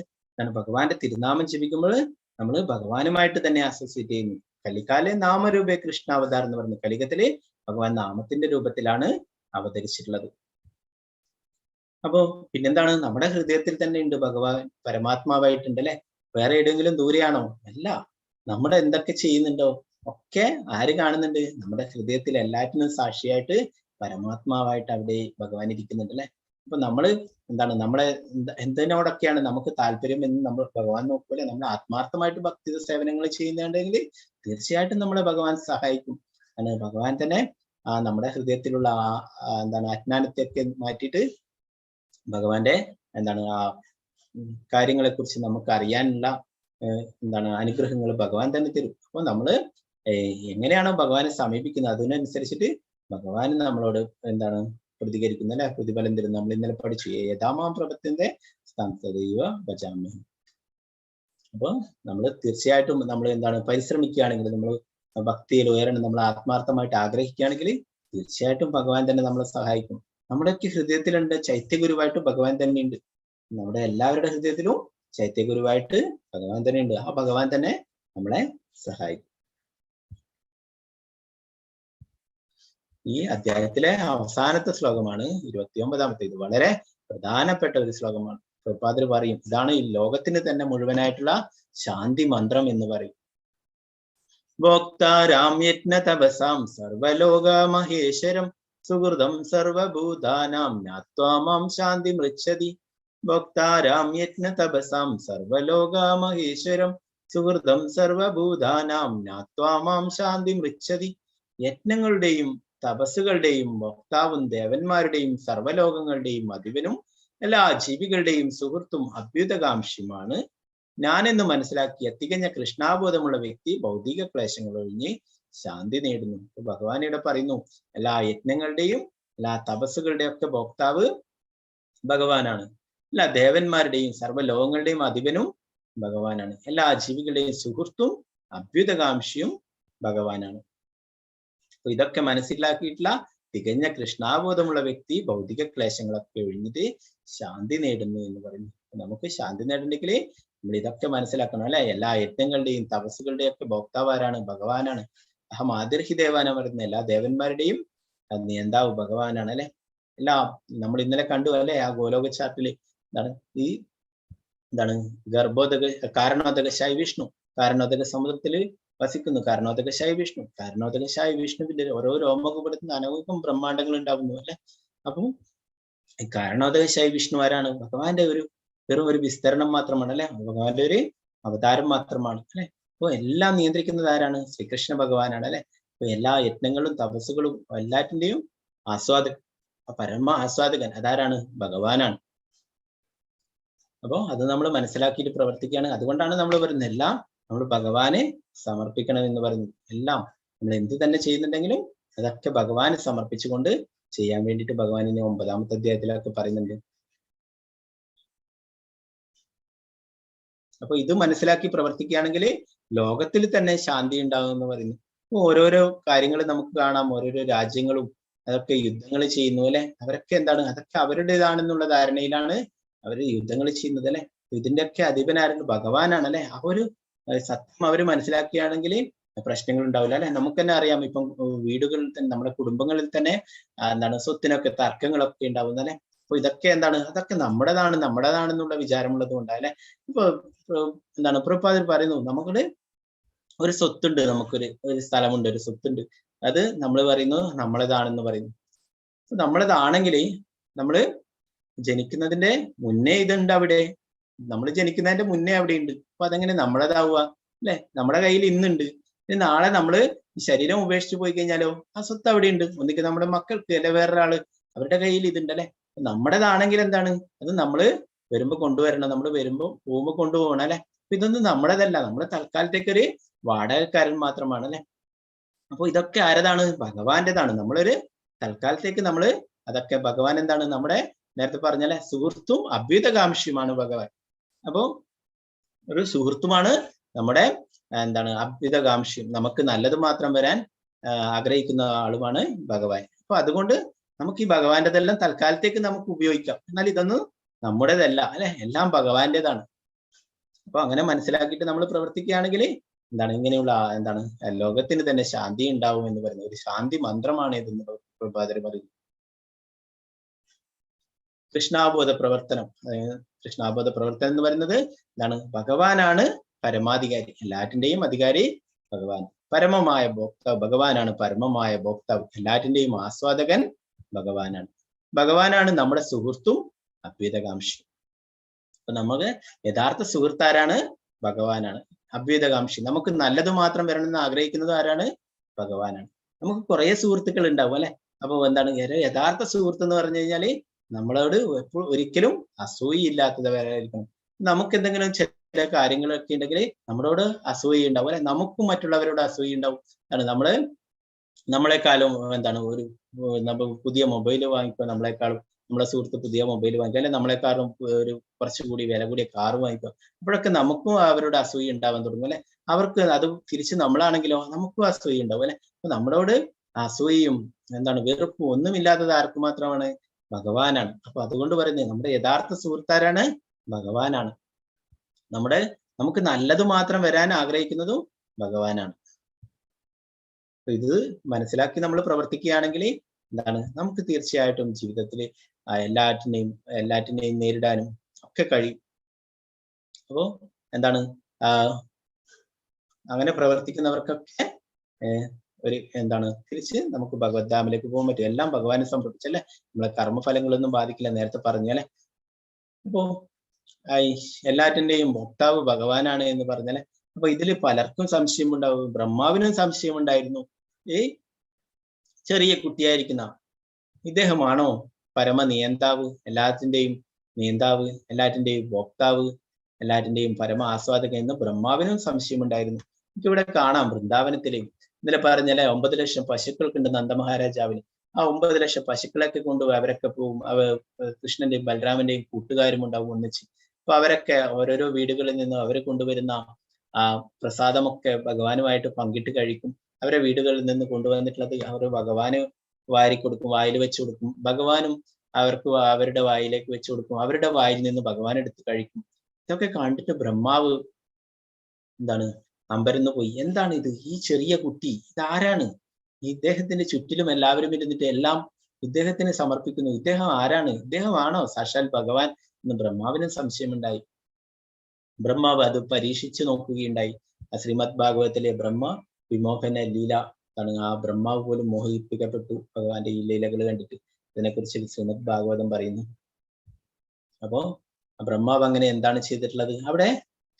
A: ഭഗവാന്റെ തിരുനാമം ജപിക്കുമ്പോൾ നമ്മൾ ഭഗവാനുമായിട്ട് തന്നെ അസോസിയേറ്റ് ചെയ്യുന്നു. കലികാലെ നാമരൂപേ കൃഷ്ണ അവതാരം എന്ന് പറയുന്നത് കലികത്തില് ഭഗവാൻ നാമത്തിന്റെ രൂപത്തിലാണ് അവതരിച്ചിട്ടുള്ളത്. അപ്പോ പിന്നെന്താണ്? നമ്മുടെ ഹൃദയത്തിൽ തന്നെ ഉണ്ട് ഭഗവാൻ, പരമാത്മാവായിട്ടുണ്ട് അല്ലെ. വേറെ എവിടെയെങ്കിലും ദൂരെയാണോ? അല്ല. നമ്മുടെ എന്തൊക്കെ ചെയ്യുന്നുണ്ടോ ഒക്കെ ആര് കാണുന്നുണ്ട്? നമ്മുടെ ഹൃദയത്തിൽ എല്ലാറ്റിനും സാക്ഷിയായിട്ട് പരമാത്മാവായിട്ട് അവിടെ ഭഗവാൻ ഇരിക്കുന്നുണ്ട് അല്ലെ. അപ്പൊ നമ്മള് നമ്മളെ എന്തിനോടൊക്കെയാണ് നമുക്ക് താല്പര്യം എന്ന് നമ്മൾ ഭഗവാൻ നോക്കൂലെ. നമ്മൾ ആത്മാർത്ഥമായിട്ട് ഭക്തി സേവനങ്ങൾ ചെയ്യുന്നുണ്ടെങ്കിൽ തീർച്ചയായിട്ടും നമ്മളെ ഭഗവാൻ സഹായിക്കും. ഭഗവാൻ തന്നെ നമ്മുടെ ഹൃദയത്തിലുള്ള അജ്ഞാനത്തെയൊക്കെ മാറ്റിയിട്ട് ഭഗവാന്റെ ആ കാര്യങ്ങളെ കുറിച്ച് നമുക്ക് അറിയാനുള്ള അനുഗ്രഹങ്ങൾ ഭഗവാൻ തന്നെ തരും. അപ്പൊ നമ്മള് എങ്ങനെയാണോ ഭഗവാനെ സമീപിക്കുന്നത് അതിനനുസരിച്ചിട്ട് ഭഗവാൻ നമ്മളോട് പ്രതികരിക്കുന്ന അല്ലെ, പ്രതിഫലം തരും. നമ്മൾ ഇന്നലെ പഠിച്ചു, യഥാമാം പ്രപത്തിന്റെ സ്ഥാനത്തദൈവ ഭജാമ്യഹം. അപ്പൊ നമ്മൾ തീർച്ചയായിട്ടും നമ്മൾ പരിശ്രമിക്കുകയാണെങ്കിൽ, നമ്മൾ ഭക്തിയിൽ ഉയരണം, നമ്മൾ ആത്മാർത്ഥമായിട്ട് ആഗ്രഹിക്കുകയാണെങ്കിൽ തീർച്ചയായിട്ടും ഭഗവാൻ തന്നെ നമ്മളെ സഹായിക്കും. നമ്മുടെയൊക്കെ ഹൃദയത്തിലുണ്ട് ചൈത്യഗുരുവായിട്ട് ഭഗവാൻ തന്നെ ഉണ്ട്. നമ്മുടെ എല്ലാവരുടെ ഹൃദയത്തിലും ചൈത്യഗുരുവായിട്ട് ഭഗവാൻ തന്നെ ഉണ്ട്. ആ ഭഗവാൻ തന്നെ നമ്മളെ സഹായിക്കും. ഈ അധ്യായത്തിലെ അവസാനത്തെ ശ്ലോകമാണ് 29ാമത്തെ. ഇത് വളരെ പ്രധാനപ്പെട്ട ഒരു ശ്ലോകമാണ്. പ്രഭുപാദർ പറയും, ഇതാണ് ഈ ലോകത്തിന് തന്നെ മുഴുവനായിട്ടുള്ള ശാന്തി മന്ത്രം എന്ന് പറയും. ഭോക്താരാം യജ്ഞ തപസാം സർവലോക മഹേശ്വരം സുഹൃതം സർവഭൂതാനാം ജ്ഞാത്വാ ശാന്തി മൃച്ഛതി. ഭോക്താരാം യജ്ഞ തപസാം സർവലോക മഹേശ്വരം സുഹൃതം സർവഭൂതാനാം ജ്ഞാത്വാ ശാന്തി മൃച്ഛതി. യജ്ഞങ്ങളുടെയും തപസ്സുകളുടെയും ഭോക്താവും ദേവന്മാരുടെയും സർവലോകങ്ങളുടെയും അധിപനും എല്ലാ ജീവികളുടെയും സുഹൃത്തും അഭ്യുതകാംക്ഷിയുമാണ് ഞാനെന്ന് മനസ്സിലാക്കിയ തികഞ്ഞ കൃഷ്ണാബോധമുള്ള വ്യക്തി ഭൗതിക ക്ലേശങ്ങൾ ഒഴിഞ്ഞ് ശാന്തി നേടുന്നു. ഭഗവാൻ ഇവിടെ പറയുന്നു എല്ലാ യജ്ഞങ്ങളുടെയും എല്ലാ തപസ്സുകളുടെയും ഒക്കെ ഭോക്താവ് ഭഗവാനാണ്. എല്ലാ ദേവന്മാരുടെയും സർവ്വലോകങ്ങളുടെയും അധിപനും ഭഗവാനാണ്. എല്ലാ ജീവികളുടെയും സുഹൃത്തും അഭ്യുതകാംക്ഷിയും ഭഗവാനാണ്. അപ്പൊ ഇതൊക്കെ മനസ്സിലാക്കിയിട്ടുള്ള തികഞ്ഞ കൃഷ്ണാബോധമുള്ള വ്യക്തി ഭൗതിക ക്ലേശങ്ങളൊക്കെ ഒഴിഞ്ഞിട്ട് ശാന്തി നേടുന്നു എന്ന് പറയുന്നു. നമുക്ക് ശാന്തി നേടണമെങ്കിൽ നമ്മൾ ഇതൊക്കെ മനസ്സിലാക്കണം അല്ലെ. എല്ലാ യജ്ഞങ്ങളുടെയും തപസ്സുകളുടെയും ഒക്കെ ഭോക്താവ് ആരാണ്? ഭഗവാനാണ്. അഹം ആദിർഹി ദേവാന പറയുന്ന എല്ലാ ദേവന്മാരുടെയും നിയന്താവ് ഭഗവാനാണ് അല്ലെ. എല്ലാം നമ്മൾ ഇന്നലെ കണ്ടു അല്ലെ, ആ ഗോലോക ചാർട്ടില് ഗർഭോദക കാരണോദകശായി വിഷ്ണു, കാരണോദക സമുദ്രത്തില് വസിക്കുന്നു കാരണോദകശായി വിഷ്ണു. കാരണോദകശായി വിഷ്ണുവിന്റെ ഓരോ രോമകുപടത്തിന് അനേകം ബ്രഹ്മാണ്ടങ്ങൾ ഉണ്ടാവുന്നു അല്ലെ. അപ്പം കാരണോദകശായി വിഷ്ണു ആരാണ്? ഭഗവാന്റെ വെറും ഒരു വിസ്തരണം മാത്രമാണ് അല്ലെ, ഭഗവാന്റെ ഒരു അവതാരം മാത്രമാണ് അല്ലെ. അപ്പൊ എല്ലാം നിയന്ത്രിക്കുന്നത് ആരാണ്? ശ്രീകൃഷ്ണ ഭഗവാനാണ് അല്ലെ. അപ്പൊ എല്ലാ യജ്ഞങ്ങളും തപസ്സുകളും എല്ലാറ്റിന്റെയും പരമ ആസ്വാദകൻ അതാരാണ്? ഭഗവാനാണ്. അപ്പോ അത് നമ്മൾ മനസ്സിലാക്കിയിട്ട് പ്രവർത്തിക്കുകയാണ്. അതുകൊണ്ടാണ് നമ്മൾ പറയുന്നത് എല്ലാം നമ്മൾ ഭഗവാനെ സമർപ്പിക്കണം എന്ന് പറയുന്നത്. എല്ലാം നമ്മൾ എന്ത് തന്നെ ചെയ്യുന്നുണ്ടെങ്കിലും അതൊക്കെ ഭഗവാന് സമർപ്പിച്ചുകൊണ്ട് ചെയ്യാൻ വേണ്ടിയിട്ട് ഭഗവാൻ ഇനി 9ാമത്തെ അധ്യായത്തിലൊക്കെ പറയുന്നുണ്ട്. അപ്പൊ ഇത് മനസ്സിലാക്കി പ്രവർത്തിക്കുകയാണെങ്കിൽ ലോകത്തിൽ തന്നെ ശാന്തി ഉണ്ടാകും എന്ന് പറയുന്നു. ഓരോരോ കാര്യങ്ങൾ നമുക്ക് കാണാം. ഓരോരോ രാജ്യങ്ങളും അതൊക്കെ യുദ്ധങ്ങൾ ചെയ്യുന്നു അല്ലെ. അവരൊക്കെ എന്താണ്? അതൊക്കെ അവരുടേതാണെന്നുള്ള ധാരണയിലാണ് അവര് യുദ്ധങ്ങൾ ചെയ്യുന്നത് അല്ലെ. ഇതിന്റെയൊക്കെ അധിപനായിരുന്നു? ഭഗവാനാണ് അല്ലെ. ആ ഒരു സത്യം അവര് മനസ്സിലാക്കുകയാണെങ്കിൽ പ്രശ്നങ്ങൾ ഉണ്ടാവില്ല അല്ലെ. നമുക്ക് തന്നെ അറിയാം, ഇപ്പം വീടുകളിൽ തന്നെ നമ്മുടെ കുടുംബങ്ങളിൽ തന്നെ സ്വത്തിനൊക്കെ തർക്കങ്ങളൊക്കെ ഉണ്ടാവുന്ന അല്ലെ. അപ്പൊ ഇതൊക്കെ അതൊക്കെ നമ്മുടേതാണെന്നുള്ള വിചാരമുള്ളത് കൊണ്ടാണ് അല്ലെ. ഇപ്പൊ പ്രഭുപാദർ പറയുന്നു, നമുക്കൊരു സ്വത്തുണ്ട്, ഒരു സ്ഥലമുണ്ട്, ഒരു സ്വത്തുണ്ട്, അത് നമ്മൾ പറയുന്നു നമ്മളതാണെന്ന് പറയുന്നു. നമ്മളതാണെങ്കിൽ നമ്മള് ജനിക്കുന്നതിന്റെ മുന്നേ ഇതുണ്ട് അവിടെ, നമ്മൾ ജനിക്കുന്നതിന്റെ മുന്നേ അവിടെ ഉണ്ട്. അപ്പൊ അതെങ്ങനെ നമ്മളതാവുക അല്ലെ? നമ്മുടെ കയ്യിൽ ഇന്നുണ്ട്, നാളെ നമ്മള് ശരീരം ഉപേക്ഷിച്ച് പോയി കഴിഞ്ഞാലോ ആ സ്വത്ത് അവിടെ ഉണ്ട്. ഒന്നിക്ക് നമ്മുടെ മക്കൾക്ക് അല്ലെ വേറൊരാള് അവരുടെ കയ്യിൽ ഇതുണ്ട് അല്ലെ. നമ്മുടേതാണെങ്കിൽ എന്താണ്? അത് നമ്മള് വരുമ്പോ കൊണ്ടുവരണം, നമ്മൾ വരുമ്പോ പോകുമ്പോ കൊണ്ടുപോകണം അല്ലെ. അപ്പൊ ഇതൊന്നും നമ്മുടേതല്ല, നമ്മുടെ തൽക്കാലത്തേക്കൊരു വാടകക്കാരൻ മാത്രമാണ് അല്ലെ. അപ്പൊ ഇതൊക്കെ ആരതാണ്? ഭഗവാന്റേതാണ്. നമ്മളൊരു തൽക്കാലത്തേക്ക് നമ്മള് അതൊക്കെ ഭഗവാൻ എന്താണ്? നമ്മുടെ നേരത്തെ പറഞ്ഞല്ലേ സുഹൃത്തും അഭ്യുതകാംക്ഷിയുമാണ് ഭഗവാൻ. അപ്പോ ഒരു സുഹൃത്തുമാണ് നമ്മുടെ അഭ്യുതകാംക്ഷിയും, നമുക്ക് നല്ലത് മാത്രം വരാൻ ആഗ്രഹിക്കുന്ന ആളുമാണ് ഭഗവാൻ. അപ്പൊ അതുകൊണ്ട് നമുക്ക് ഈ ഭഗവാന്റെതെല്ലാം തൽക്കാലത്തേക്ക് നമുക്ക് ഉപയോഗിക്കാം, എന്നാൽ ഇതൊന്നും നമ്മുടേതല്ല അല്ലെ, എല്ലാം ഭഗവാന്റേതാണ്. അപ്പൊ അങ്ങനെ മനസ്സിലാക്കിയിട്ട് നമ്മൾ പ്രവർത്തിക്കുകയാണെങ്കിൽ ഇങ്ങനെയുള്ള ലോകത്തിന് തന്നെ ശാന്തി ഉണ്ടാവും എന്ന് പറയുന്നത് ഒരു ശാന്തി മന്ത്രമാണ് ഇതെന്ന് പ്രഭാതർ പറയുന്നു. കൃഷ്ണാബോധ പ്രവർത്തനം എന്ന് പറയുന്നത് ഭഗവാനാണ് പരമാധികാരി, എല്ലാറ്റിന്റെയും അധികാരി ഭഗവാൻ. പരമമായ ഭോക്താവ് ഭഗവാനാണ്, പരമമായ ഭോക്താവ്, എല്ലാറ്റിന്റെയും ആസ്വാദകൻ ഭഗവാനാണ്. ഭഗവാനാണ് നമ്മുടെ സുഹൃത്തും അഭ്യുതകാംക്ഷി. അപ്പൊ നമുക്ക് യഥാർത്ഥ സുഹൃത്താരാണ്? ഭഗവാനാണ്. അഭ്യുതകാംക്ഷി, നമുക്ക് നല്ലത് മാത്രം വരണമെന്ന് ആഗ്രഹിക്കുന്നത് ആരാണ്? ഭഗവാനാണ്. നമുക്ക് കുറെ സുഹൃത്തുക്കൾ ഉണ്ടാവും അല്ലെ. അപ്പൊ യഥാർത്ഥ സുഹൃത്ത് എന്ന് പറഞ്ഞു കഴിഞ്ഞാല് നമ്മളോട് ഒരിക്കലും അസൂയില്ലാത്തവരായിരിക്കണം. നമുക്ക് എന്തെങ്കിലും ചില കാര്യങ്ങളൊക്കെ ഉണ്ടെങ്കിൽ നമ്മളോട് അസൂയ ഉണ്ടാവും അല്ലെ, നമുക്കും മറ്റുള്ളവരോട് അസൂയ ഉണ്ടാവും. നമ്മളെക്കാളും നമ്മൾ പുതിയ മൊബൈൽ വാങ്ങിക്കുക, നമ്മളെ സുഹൃത്ത് പുതിയ മൊബൈൽ വാങ്ങിക്കുക, അല്ലെ നമ്മളെക്കാളും ഒരു കുറച്ചുകൂടി വില കൂടിയ കാറ് വാങ്ങിക്കുക. അപ്പോഴൊക്കെ നമുക്കും അവരോട് അസൂയ ഉണ്ടാവാൻ തുടങ്ങും അല്ലെ. അവർക്ക് അത് തിരിച്ച് നമ്മളാണെങ്കിലോ നമുക്കും അസൂയ ഉണ്ടാവും അല്ലെ. അപ്പൊ നമ്മളോട് അസൂയയും വെറുപ്പും ഒന്നുമില്ലാത്തത് ആർക്ക് മാത്രമാണ്? ഭഗവാനാണ്. അപ്പൊ അതുകൊണ്ട് പറയുന്നത് നമ്മുടെ യഥാർത്ഥ സുഹൃത്താരാണ്? ഭഗവാനാണ്. നമുക്ക് നല്ലത് മാത്രം വരാൻ ആഗ്രഹിക്കുന്നതും ഭഗവാനാണ്. അപ്പൊ ഇത് മനസ്സിലാക്കി നമ്മൾ പ്രവർത്തിക്കുകയാണെങ്കിൽ നമുക്ക് തീർച്ചയായിട്ടും ജീവിതത്തിൽ എല്ലാറ്റിനെയും നേരിടാനും ഒക്കെ കഴിയും. അപ്പോ അങ്ങനെ പ്രവർത്തിക്കുന്നവർക്കൊക്കെ ഒരു തിരിച്ച് നമുക്ക് ഭഗവദ്ധാമിലേക്ക് പോകാൻ പറ്റും. എല്ലാം ഭഗവാനെ സമർപ്പിച്ചല്ലേ, നമ്മളെ കർമ്മഫലങ്ങളൊന്നും ബാധിക്കില്ല, നേരത്തെ പറഞ്ഞല്ലേ. അപ്പോ എല്ലാറ്റിന്റെയും ഭോക്താവ് ഭഗവാനാണ് എന്ന് പറഞ്ഞല്ലേ. അപ്പൊ ഇതില് പലർക്കും സംശയമുണ്ടാവും. ബ്രഹ്മാവിനും സംശയമുണ്ടായിരുന്നു, ഈ ചെറിയ കുട്ടിയായിരിക്കുന്ന ഇദ്ദേഹമാണോ പരമ നിയന്താവ്, എല്ലാറ്റിന്റെയും നിയന്താവ്, എല്ലാറ്റിന്റെയും ഭോക്താവ്, എല്ലാറ്റിന്റെയും പരമ ആസ്വാദകൻ എന്ന് ബ്രഹ്മാവിനും സംശയമുണ്ടായിരുന്നു. നമുക്കിവിടെ കാണാം വൃന്ദാവനത്തിലെ ഇന്നലെ പറഞ്ഞല്ലേ 9 ലക്ഷം പശുക്കൾക്കുണ്ട് നന്ദമഹാരാജാവിന്. ആ 9 ലക്ഷം പശുക്കളൊക്കെ കൊണ്ടുപോയി അവരൊക്കെ പോവും. കൃഷ്ണന്റെയും ബലരാമന്റെയും കൂട്ടുകാരും ഉണ്ടാവും ഒന്നിച്ച്. അപ്പൊ അവരൊക്കെ ഓരോരോ വീടുകളിൽ നിന്ന് അവർ കൊണ്ടുവരുന്ന ആ പ്രസാദമൊക്കെ ഭഗവാനുമായിട്ട് പങ്കിട്ട് കഴിക്കും. അവരെ വീടുകളിൽ നിന്ന് കൊണ്ടുവന്നിട്ടുള്ളത് അവർ ഭഗവാന് വാരി കൊടുക്കും, വായിൽ വെച്ച് കൊടുക്കും. ഭഗവാനും അവർക്ക് അവരുടെ വായിലേക്ക് വെച്ച് കൊടുക്കും. അവരുടെ വായിൽ നിന്ന് ഭഗവാൻ എടുത്ത് കഴിക്കും. ഇതൊക്കെ കണ്ടിട്ട് ബ്രഹ്മാവ് എന്താണ് അമ്പരന്ന് പോയി. എന്താണ് ഇത്? ഈ ചെറിയ കുട്ടി ഇതാരാണ്? ഇദ്ദേഹത്തിന്റെ ചുറ്റിലും എല്ലാവരും ഇരുന്നിട്ട് എല്ലാം ഇദ്ദേഹത്തിന് സമർപ്പിക്കുന്നു. ഇദ്ദേഹം ആരാണ്? ഇദ്ദേഹമാണോ സാക്ഷാൽ ഭഗവാൻ എന്ന് ബ്രഹ്മാവിന് സംശയമുണ്ടായി. ബ്രഹ്മാവ് അത് പരീക്ഷിച്ചു നോക്കുകയുണ്ടായി. ആ ശ്രീമദ് ഭാഗവതത്തിലെ ബ്രഹ്മ വിമോഹന ലീല ആണ്. ആ ബ്രഹ്മാവ് പോലും മോഹിപ്പിക്കപ്പെട്ടു ഭഗവാന്റെ ഈ ലീലകൾ കണ്ടിട്ട്. ഇതിനെക്കുറിച്ച് ശ്രീമദ് ഭാഗവതം പറയുന്നു. അപ്പോ ബ്രഹ്മാവ് അങ്ങനെ എന്താണ് ചെയ്തിട്ടുള്ളത്? അവിടെ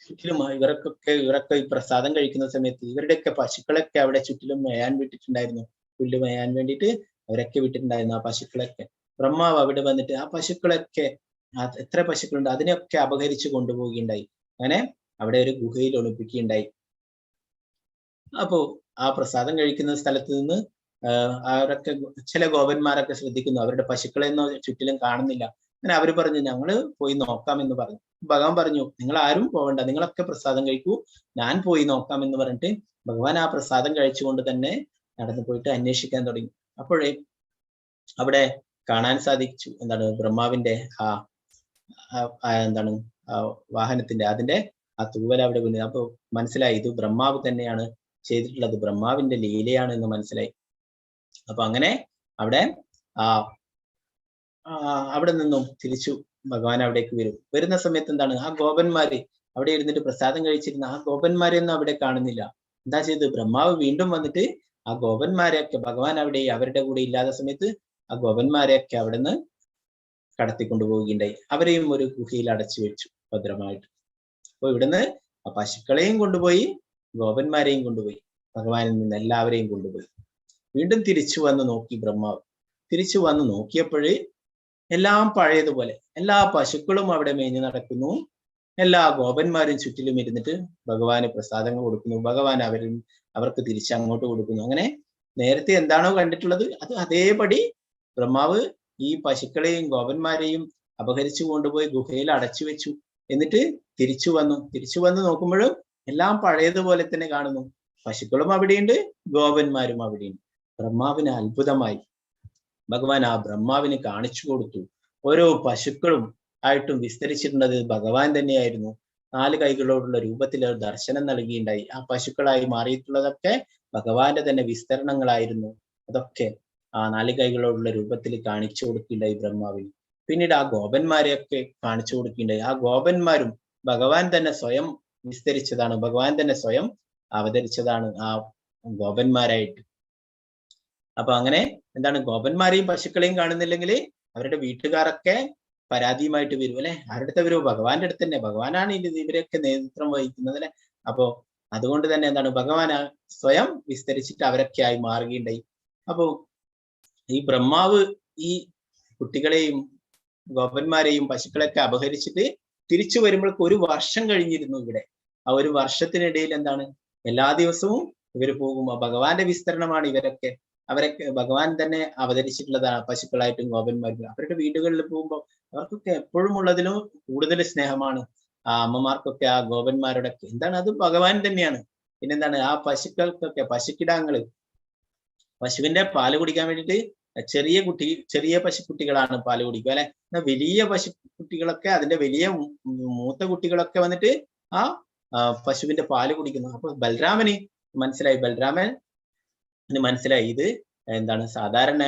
A: ചുറ്റിലും ഇവരൊക്കെ ഈ പ്രസാദം കഴിക്കുന്ന സമയത്ത് ഇവരുടെയൊക്കെ പശുക്കളൊക്കെ അവിടെ ചുറ്റിലും മേയാൻ വിട്ടിട്ടുണ്ടായിരുന്നു. പുല്ല് മേയാൻ വേണ്ടിയിട്ട് അവരൊക്കെ വിട്ടിട്ടുണ്ടായിരുന്നു ആ പശുക്കളൊക്കെ. ബ്രഹ്മാവ് അവിടെ വന്നിട്ട് ആ പശുക്കളൊക്കെ എത്ര പശുക്കളുണ്ട് അതിനെയൊക്കെ അപഹരിച്ചു കൊണ്ടുപോവുകയുണ്ടായി. അങ്ങനെ അവിടെ ഒരു ഗുഹയിൽ ഒളിപ്പിക്കുകയുണ്ടായി. അപ്പോ ആ പ്രസാദം കഴിക്കുന്ന സ്ഥലത്ത് നിന്ന് അവരൊക്കെ ചില ഗോപന്മാരൊക്കെ ശ്രദ്ധിക്കുന്നു. അവരുടെ പശുക്കളെയൊന്നും ചുറ്റിലും കാണുന്നില്ല. അങ്ങനെ അവര് പറഞ്ഞു ഞങ്ങള് പോയി നോക്കാമെന്ന് പറഞ്ഞു. ഭഗവാൻ പറഞ്ഞു നിങ്ങൾ ആരും പോകണ്ട, നിങ്ങളൊക്കെ പ്രസാദം കഴിക്കൂ, ഞാൻ പോയി നോക്കാം എന്ന് പറഞ്ഞിട്ട് ഭഗവാൻ ആ പ്രസാദം കഴിച്ചുകൊണ്ട് തന്നെ നടന്നു പോയിട്ട് അന്വേഷിക്കാൻ തുടങ്ങി. അപ്പോഴേ അവിടെ കാണാൻ സാധിച്ചു എന്താണ് ബ്രഹ്മാവിന്റെ എന്താണ് വാഹനത്തിന്റെ അതിന്റെ ആ തൂവൽ അവിടെ വീണ്. അപ്പൊ മനസ്സിലായി ഇത് ബ്രഹ്മാവ് തന്നെയാണ് ചെയ്തിട്ടുള്ളത്, ബ്രഹ്മാവിന്റെ ലീലയാണ് എന്ന് മനസ്സിലായി. അപ്പൊ അങ്ങനെ അവിടെ അവിടെ നിന്നും തിരിച്ചു ഭഗവാൻ അവിടേക്ക് വരുന്ന സമയത്ത് എന്താണ് ആ ഗോപന്മാര് അവിടെ ഇരുന്നിട്ട് പ്രസാദം കഴിച്ചിരുന്ന ആ ഗോപന്മാരെയൊന്നും അവിടെ കാണുന്നില്ല. എന്താ ചെയ്ത് ബ്രഹ്മാവ് വീണ്ടും വന്നിട്ട് ആ ഗോപന്മാരെയൊക്കെ ഭഗവാൻ അവിടെ അവരുടെ കൂടെ ഇല്ലാത്ത സമയത്ത് ആ ഗോപന്മാരെയൊക്കെ അവിടെ നിന്ന് കടത്തിക്കൊണ്ടുപോവുകയുണ്ടായി. അവരെയും ഒരു ഗുഹയിൽ അടച്ചു വെച്ചു ഭദ്രമായിട്ട്. അപ്പൊ ഇവിടുന്ന് ആ പശുക്കളെയും കൊണ്ടുപോയി ഗോപന്മാരെയും കൊണ്ടുപോയി, ഭഗവാനിൽ നിന്ന് എല്ലാവരെയും കൊണ്ടുപോയി. വീണ്ടും തിരിച്ചു വന്ന് നോക്കി ബ്രഹ്മാവ്. തിരിച്ചു വന്ന് നോക്കിയപ്പോഴേ എല്ലാം പഴയതുപോലെ, എല്ലാ പശുക്കളും അവിടെ മേഞ്ഞു നടക്കുന്നു, എല്ലാ ഗോപന്മാരും ചുറ്റിലും ഇരുന്നിട്ട് ഭഗവാന് പ്രസാദങ്ങൾ കൊടുക്കുന്നു, ഭഗവാൻ അവർക്ക് തിരിച്ച് അങ്ങോട്ട് കൊടുക്കുന്നു. അങ്ങനെ നേരത്തെ എന്താണോ കണ്ടിട്ടുള്ളത് അത് അതേപടി ബ്രഹ്മാവ് ഈ പശുക്കളെയും ഗോപന്മാരെയും അപഹരിച്ചു കൊണ്ടുപോയി ഗുഹയിൽ അടച്ചു വെച്ചു. എന്നിട്ട് തിരിച്ചു വന്ന് നോക്കുമ്പോഴും എല്ലാം പഴയതുപോലെ തന്നെ കാണുന്നു. പശുക്കളും അവിടെയുണ്ട്, ഗോപന്മാരും അവിടെയുണ്ട്. ബ്രഹ്മാവിന് അത്ഭുതമായി. ഭഗവാൻ ആ ബ്രഹ്മാവിന് കാണിച്ചു കൊടുത്തു. ഓരോ പശുക്കളും ആയിട്ടും വിസ്തരിച്ചിട്ടുള്ളത് ഭഗവാൻ തന്നെയായിരുന്നു. 4 കൈകളോടുള്ള രൂപത്തിൽ ഒരു ദർശനം നൽകിയിട്ടുണ്ടായി. ആ പശുക്കളായി മാറിയിട്ടുള്ളതൊക്കെ ഭഗവാന്റെ തന്നെ വിസ്തരണങ്ങളായിരുന്നു. അതൊക്കെ ആ 4 കൈകളോടുള്ള രൂപത്തിൽ കാണിച്ചു കൊടുക്കുകയുണ്ടായി ബ്രഹ്മാവിന്. പിന്നീട് ആ ഗോപന്മാരെയൊക്കെ കാണിച്ചു കൊടുക്കുകയുണ്ടായി. ആ ഗോപന്മാരും ഭഗവാൻ തന്നെ സ്വയം വിസ്തരിച്ചതാണ്, ഭഗവാൻ തന്നെ സ്വയം അവതരിച്ചതാണ് ആ ഗോപന്മാരായിട്ട്. അപ്പൊ അങ്ങനെ എന്താണ് ഗോപന്മാരെയും പശുക്കളെയും കാണുന്നില്ലെങ്കിൽ അവരുടെ വീട്ടുകാരൊക്കെ പരാതിയുമായിട്ട് വരും അല്ലെ. ആരുടെ വരും? ഭഗവാന്റെ അടുത്ത് തന്നെ. ഭഗവാനാണ് ഇവരെയൊക്കെ നേതൃത്വം വഹിക്കുന്നത് അല്ലെ. അപ്പോ അതുകൊണ്ട് തന്നെ എന്താണ് ഭഗവാൻ സ്വയം വിസ്തരിച്ചിട്ട് അവരൊക്കെ ആയി മാറുകയുണ്ടായി. അപ്പോ ഈ ബ്രഹ്മാവ് ഈ കുട്ടികളെയും ഗോപന്മാരെയും പശുക്കളെയൊക്കെ അപഹരിച്ചിട്ട് തിരിച്ചു വരുമ്പോഴേക്ക് 1 വർഷം കഴിഞ്ഞിരുന്നു ഇവിടെ. ആ 1 വർഷത്തിനിടയിൽ എന്താണ് എല്ലാ ദിവസവും ഇവര് പോകും. ഭഗവാന്റെ വിസ്തരണമാണ് ഇവരൊക്കെ. അവരൊക്കെ ഭഗവാൻ തന്നെ അവതരിച്ചിട്ടുള്ളതാണ് പശുക്കളായിട്ടും ഗോപന്മാരും. അവരുടെ വീടുകളിൽ പോകുമ്പോൾ അവർക്കൊക്കെ എപ്പോഴും ഉള്ളതിലും കൂടുതൽ സ്നേഹമാണ് ആ അമ്മമാർക്കൊക്കെ ആ ഗോപന്മാരോടൊക്കെ. എന്താണ് അത് ഭഗവാൻ തന്നെയാണ്. പിന്നെന്താണ് ആ പശുക്കൾക്കൊക്കെ പശുക്കിടാങ്ങള് പശുവിന്റെ പാല് കുടിക്കാൻ വേണ്ടിയിട്ട് ചെറിയ പശുക്കുട്ടികളാണ് പാല് കുടിക്കുക അല്ലെ. വലിയ പശുക്കുട്ടികളൊക്കെ അതിന്റെ വലിയ മൂത്ത കുട്ടികളൊക്കെ വന്നിട്ട് ആ പശുവിന്റെ പാല് കുടിക്കുന്നു. അപ്പൊ ബലരാമന് മനസ്സിലായി ഇത് എന്താണ് സാധാരണ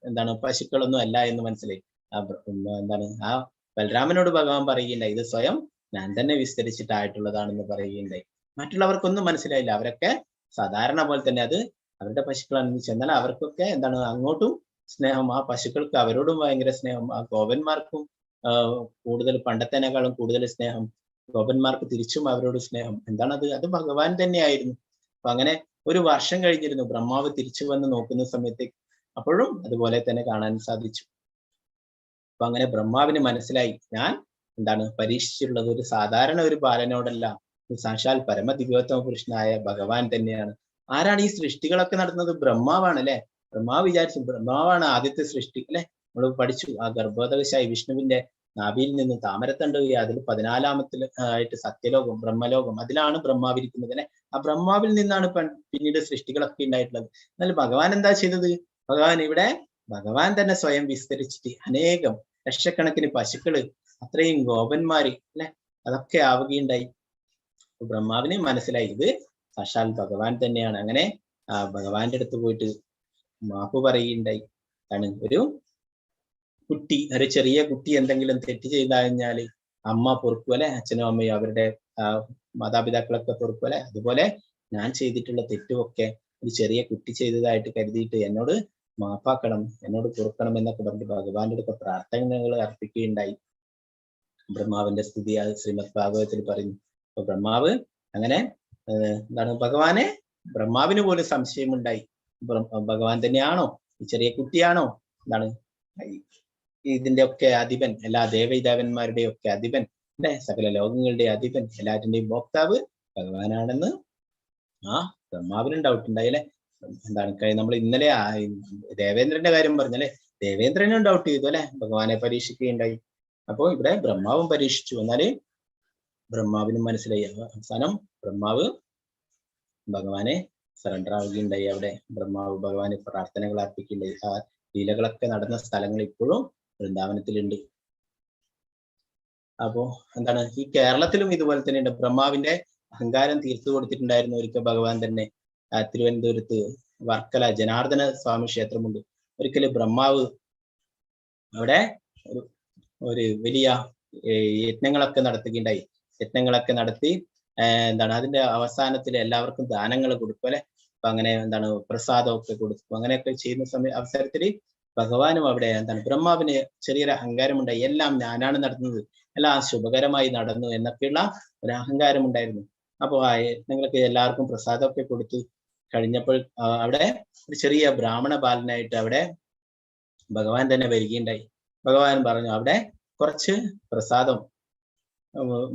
A: എന്താണ് പശുക്കളൊന്നും അല്ല എന്ന് മനസ്സിലായി. എന്താണ് ആ ബലരാമനോട് ഭഗവാൻ പറയുകയുണ്ടായി ഇത് സ്വയം ഞാൻ തന്നെ വിസ്തരിച്ചിട്ടായിട്ടുള്ളതാണെന്ന് പറയുകയുണ്ടായി. മറ്റുള്ളവർക്കൊന്നും മനസ്സിലായില്ല. അവരൊക്കെ സാധാരണ പോലെ തന്നെ അത് അവരുടെ പശുക്കളാണെന്ന് ചെന്നാൽ അവർക്കൊക്കെ എന്താണ് അങ്ങോട്ടും സ്നേഹം, ആ പശുക്കൾക്ക് അവരോടും ഭയങ്കര സ്നേഹം, ആ ഗോപന്മാർക്കും കൂടുതൽ പണ്ടത്തേനേക്കാളും കൂടുതൽ സ്നേഹം, ഗോപന്മാർക്ക് തിരിച്ചും അവരോട് സ്നേഹം. എന്താണത്? അത് ഭഗവാൻ തന്നെയായിരുന്നു. അപ്പൊ അങ്ങനെ 1 വർഷം കഴിഞ്ഞിരുന്നു ബ്രഹ്മാവ് തിരിച്ചു വന്ന് നോക്കുന്ന സമയത്തേക്ക്. അപ്പോഴും അതുപോലെ തന്നെ കാണാൻ സാധിച്ചു. അപ്പൊ അങ്ങനെ ബ്രഹ്മാവിന് മനസ്സിലായി ഞാൻ എന്താണ് പരീക്ഷിച്ചിട്ടുള്ളത് ഒരു സാധാരണ ഒരു ബാലനോടല്ല, സാക്ഷാൽ പരമദിവ്യോത്തമ പുരുഷനായ ഭഗവാൻ തന്നെയാണ്. ആരാണ് ഈ സൃഷ്ടികളൊക്കെ നടത്തുന്നത്? ബ്രഹ്മാവാണ് അല്ലെ. ബ്രഹ്മാവ് വിചാരിച്ചു ബ്രഹ്മാവാണ് ആദ്യത്തെ സൃഷ്ടി അല്ലെ. നമ്മൾ പഠിച്ചു ആ ഗർഭോദകശായി വിഷ്ണുവിന്റെ നാഭിയിൽ നിന്ന് താമരത്തണ്ട് അതിൽ 14ാമത്തിൽ ആയിട്ട് സത്യലോകം ബ്രഹ്മലോകം, അതിലാണ് ബ്രഹ്മാവ് ഇരിക്കുന്നത് അല്ലെ. ആ ബ്രഹ്മാവിൽ നിന്നാണ് പിന്നീട് സൃഷ്ടികളൊക്കെ ഉണ്ടായിട്ടുള്ളത്. എന്നാൽ ഭഗവാൻ എന്താ ചെയ്തത്? ഭഗവാൻ തന്നെ സ്വയം വിസ്തരിച്ചിട്ട് അനേകം ലക്ഷക്കണക്കിന് പശുക്കള്, അത്രയും ഗോപന്മാര് അല്ലെ, അതൊക്കെ ആവുകയുണ്ടായി. ബ്രഹ്മാവിന് മനസ്സിലായി ഇത് സാക്ഷാൽ ഭഗവാൻ തന്നെയാണ്. അങ്ങനെ ആ ഭഗവാന്റെ അടുത്ത് പോയിട്ട് മാപ്പ് പറയുകയുണ്ടായി. ഒരു കുട്ടി, ഒരു ചെറിയ കുട്ടി എന്തെങ്കിലും തെറ്റ് ചെയ്തു കഴിഞ്ഞാല് അമ്മ പൊറുക്കും അല്ലെ, അച്ഛനും അമ്മയും അവരുടെ മാതാപിതാക്കളൊക്കെ പൊറുക്കും അല്ലെ. അതുപോലെ ഞാൻ ചെയ്തിട്ടുള്ള തെറ്റുമൊക്കെ ഒരു ചെറിയ കുട്ടി ചെയ്തതായിട്ട് കരുതിയിട്ട് എന്നോട് മാപ്പാക്കണം, എന്നോട് പൊറുക്കണം എന്നൊക്കെ പറഞ്ഞിട്ട് ഭഗവാന്റെ അടുത്ത് പ്രാർത്ഥനകൾ അർപ്പിക്കുകയുണ്ടായി. ബ്രഹ്മാവിന്റെ സ്തുതി ശ്രീമദ് ഭാഗവതത്തിൽ പറയുന്നു. അപ്പൊ ബ്രഹ്മാവ് അങ്ങനെ ബ്രഹ്മാവിന് പോലും സംശയമുണ്ടായി. ഭഗവാൻ തന്നെയാണോ, ഈ ചെറിയ കുട്ടിയാണോ ഇതിന്റെ ഒക്കെ അധിപൻ, എല്ലാ ദേവദേവന്മാരുടെയും ഒക്കെ അധിപൻ അല്ലെ, സകല ലോകങ്ങളുടെ അധിപൻ, എല്ലാറ്റിന്റെയും ഭോക്താവ് ഭഗവാനാണെന്ന് ബ്രഹ്മാവിനും ഡൗട്ട് ഉണ്ടായി അല്ലെ. നമ്മൾ ഇന്നലെ ദേവേന്ദ്രന്റെ കാര്യം പറഞ്ഞല്ലേ, ദേവേന്ദ്രനും ഡൗട്ട് ചെയ്തു അല്ലെ, ഭഗവാനെ പരീക്ഷിക്കുകയുണ്ടായി. അപ്പോ ഇവിടെ ബ്രഹ്മാവും പരീക്ഷിച്ചു. എന്നാല് ബ്രഹ്മാവിനും മനസ്സിലായി. അവസാനം ബ്രഹ്മാവ് ഭഗവാനെ സറണ്ടർ ആവുകയുണ്ടായി. അവിടെ ബ്രഹ്മാവ് ഭഗവാന് പ്രാർത്ഥനകൾ അർപ്പിക്കുകയുണ്ടായി. ആ ലീലകളൊക്കെ നടന്ന സ്ഥലങ്ങൾ ഇപ്പോഴും വൃന്ദാവനത്തിലുണ്ട്. അപ്പോ ഈ കേരളത്തിലും ഇതുപോലെ തന്നെയുണ്ട്. ബ്രഹ്മാവിന്റെ അഹങ്കാരം തീർത്തു കൊടുത്തിട്ടുണ്ടായിരുന്നു ഒരിക്കൽ ഭഗവാൻ തന്നെ. തിരുവനന്തപുരത്ത് വർക്കല ജനാർദ്ദന സ്വാമി ക്ഷേത്രമുണ്ട്. ഒരിക്കല് ബ്രഹ്മാവ് അവിടെ ഒരു വലിയ യജ്ഞങ്ങളൊക്കെ നടത്തുകയുണ്ടായി. യജ്ഞങ്ങളൊക്കെ നടത്തി അതിന്റെ അവസാനത്തിൽ എല്ലാവർക്കും ദാനങ്ങൾ കൊടുക്കും അല്ലെ. അപ്പൊ അങ്ങനെ പ്രസാദമൊക്കെ കൊടുക്കും. അങ്ങനെയൊക്കെ ചെയ്യുന്ന അവസരത്തിൽ ഭഗവാനും അവിടെ ബ്രഹ്മാവിന് ചെറിയൊരു അഹങ്കാരം ഉണ്ടായി. എല്ലാം ഞാനാണ് നടത്തുന്നത്, എല്ലാം ശുഭകരമായി നടന്നു എന്നൊക്കെയുള്ള ഒരു അഹങ്കാരം ഉണ്ടായിരുന്നു. അപ്പൊ ആ യജ്ഞങ്ങൾക്ക് എല്ലാവർക്കും പ്രസാദമൊക്കെ കൊടുത്തു കഴിഞ്ഞപ്പോൾ അവിടെ ഒരു ചെറിയ ബ്രാഹ്മണ ബാലനായിട്ട് അവിടെ ഭഗവാൻ തന്നെ വരികയുണ്ടായി. ഭഗവാൻ പറഞ്ഞു അവിടെ കുറച്ച് പ്രസാദം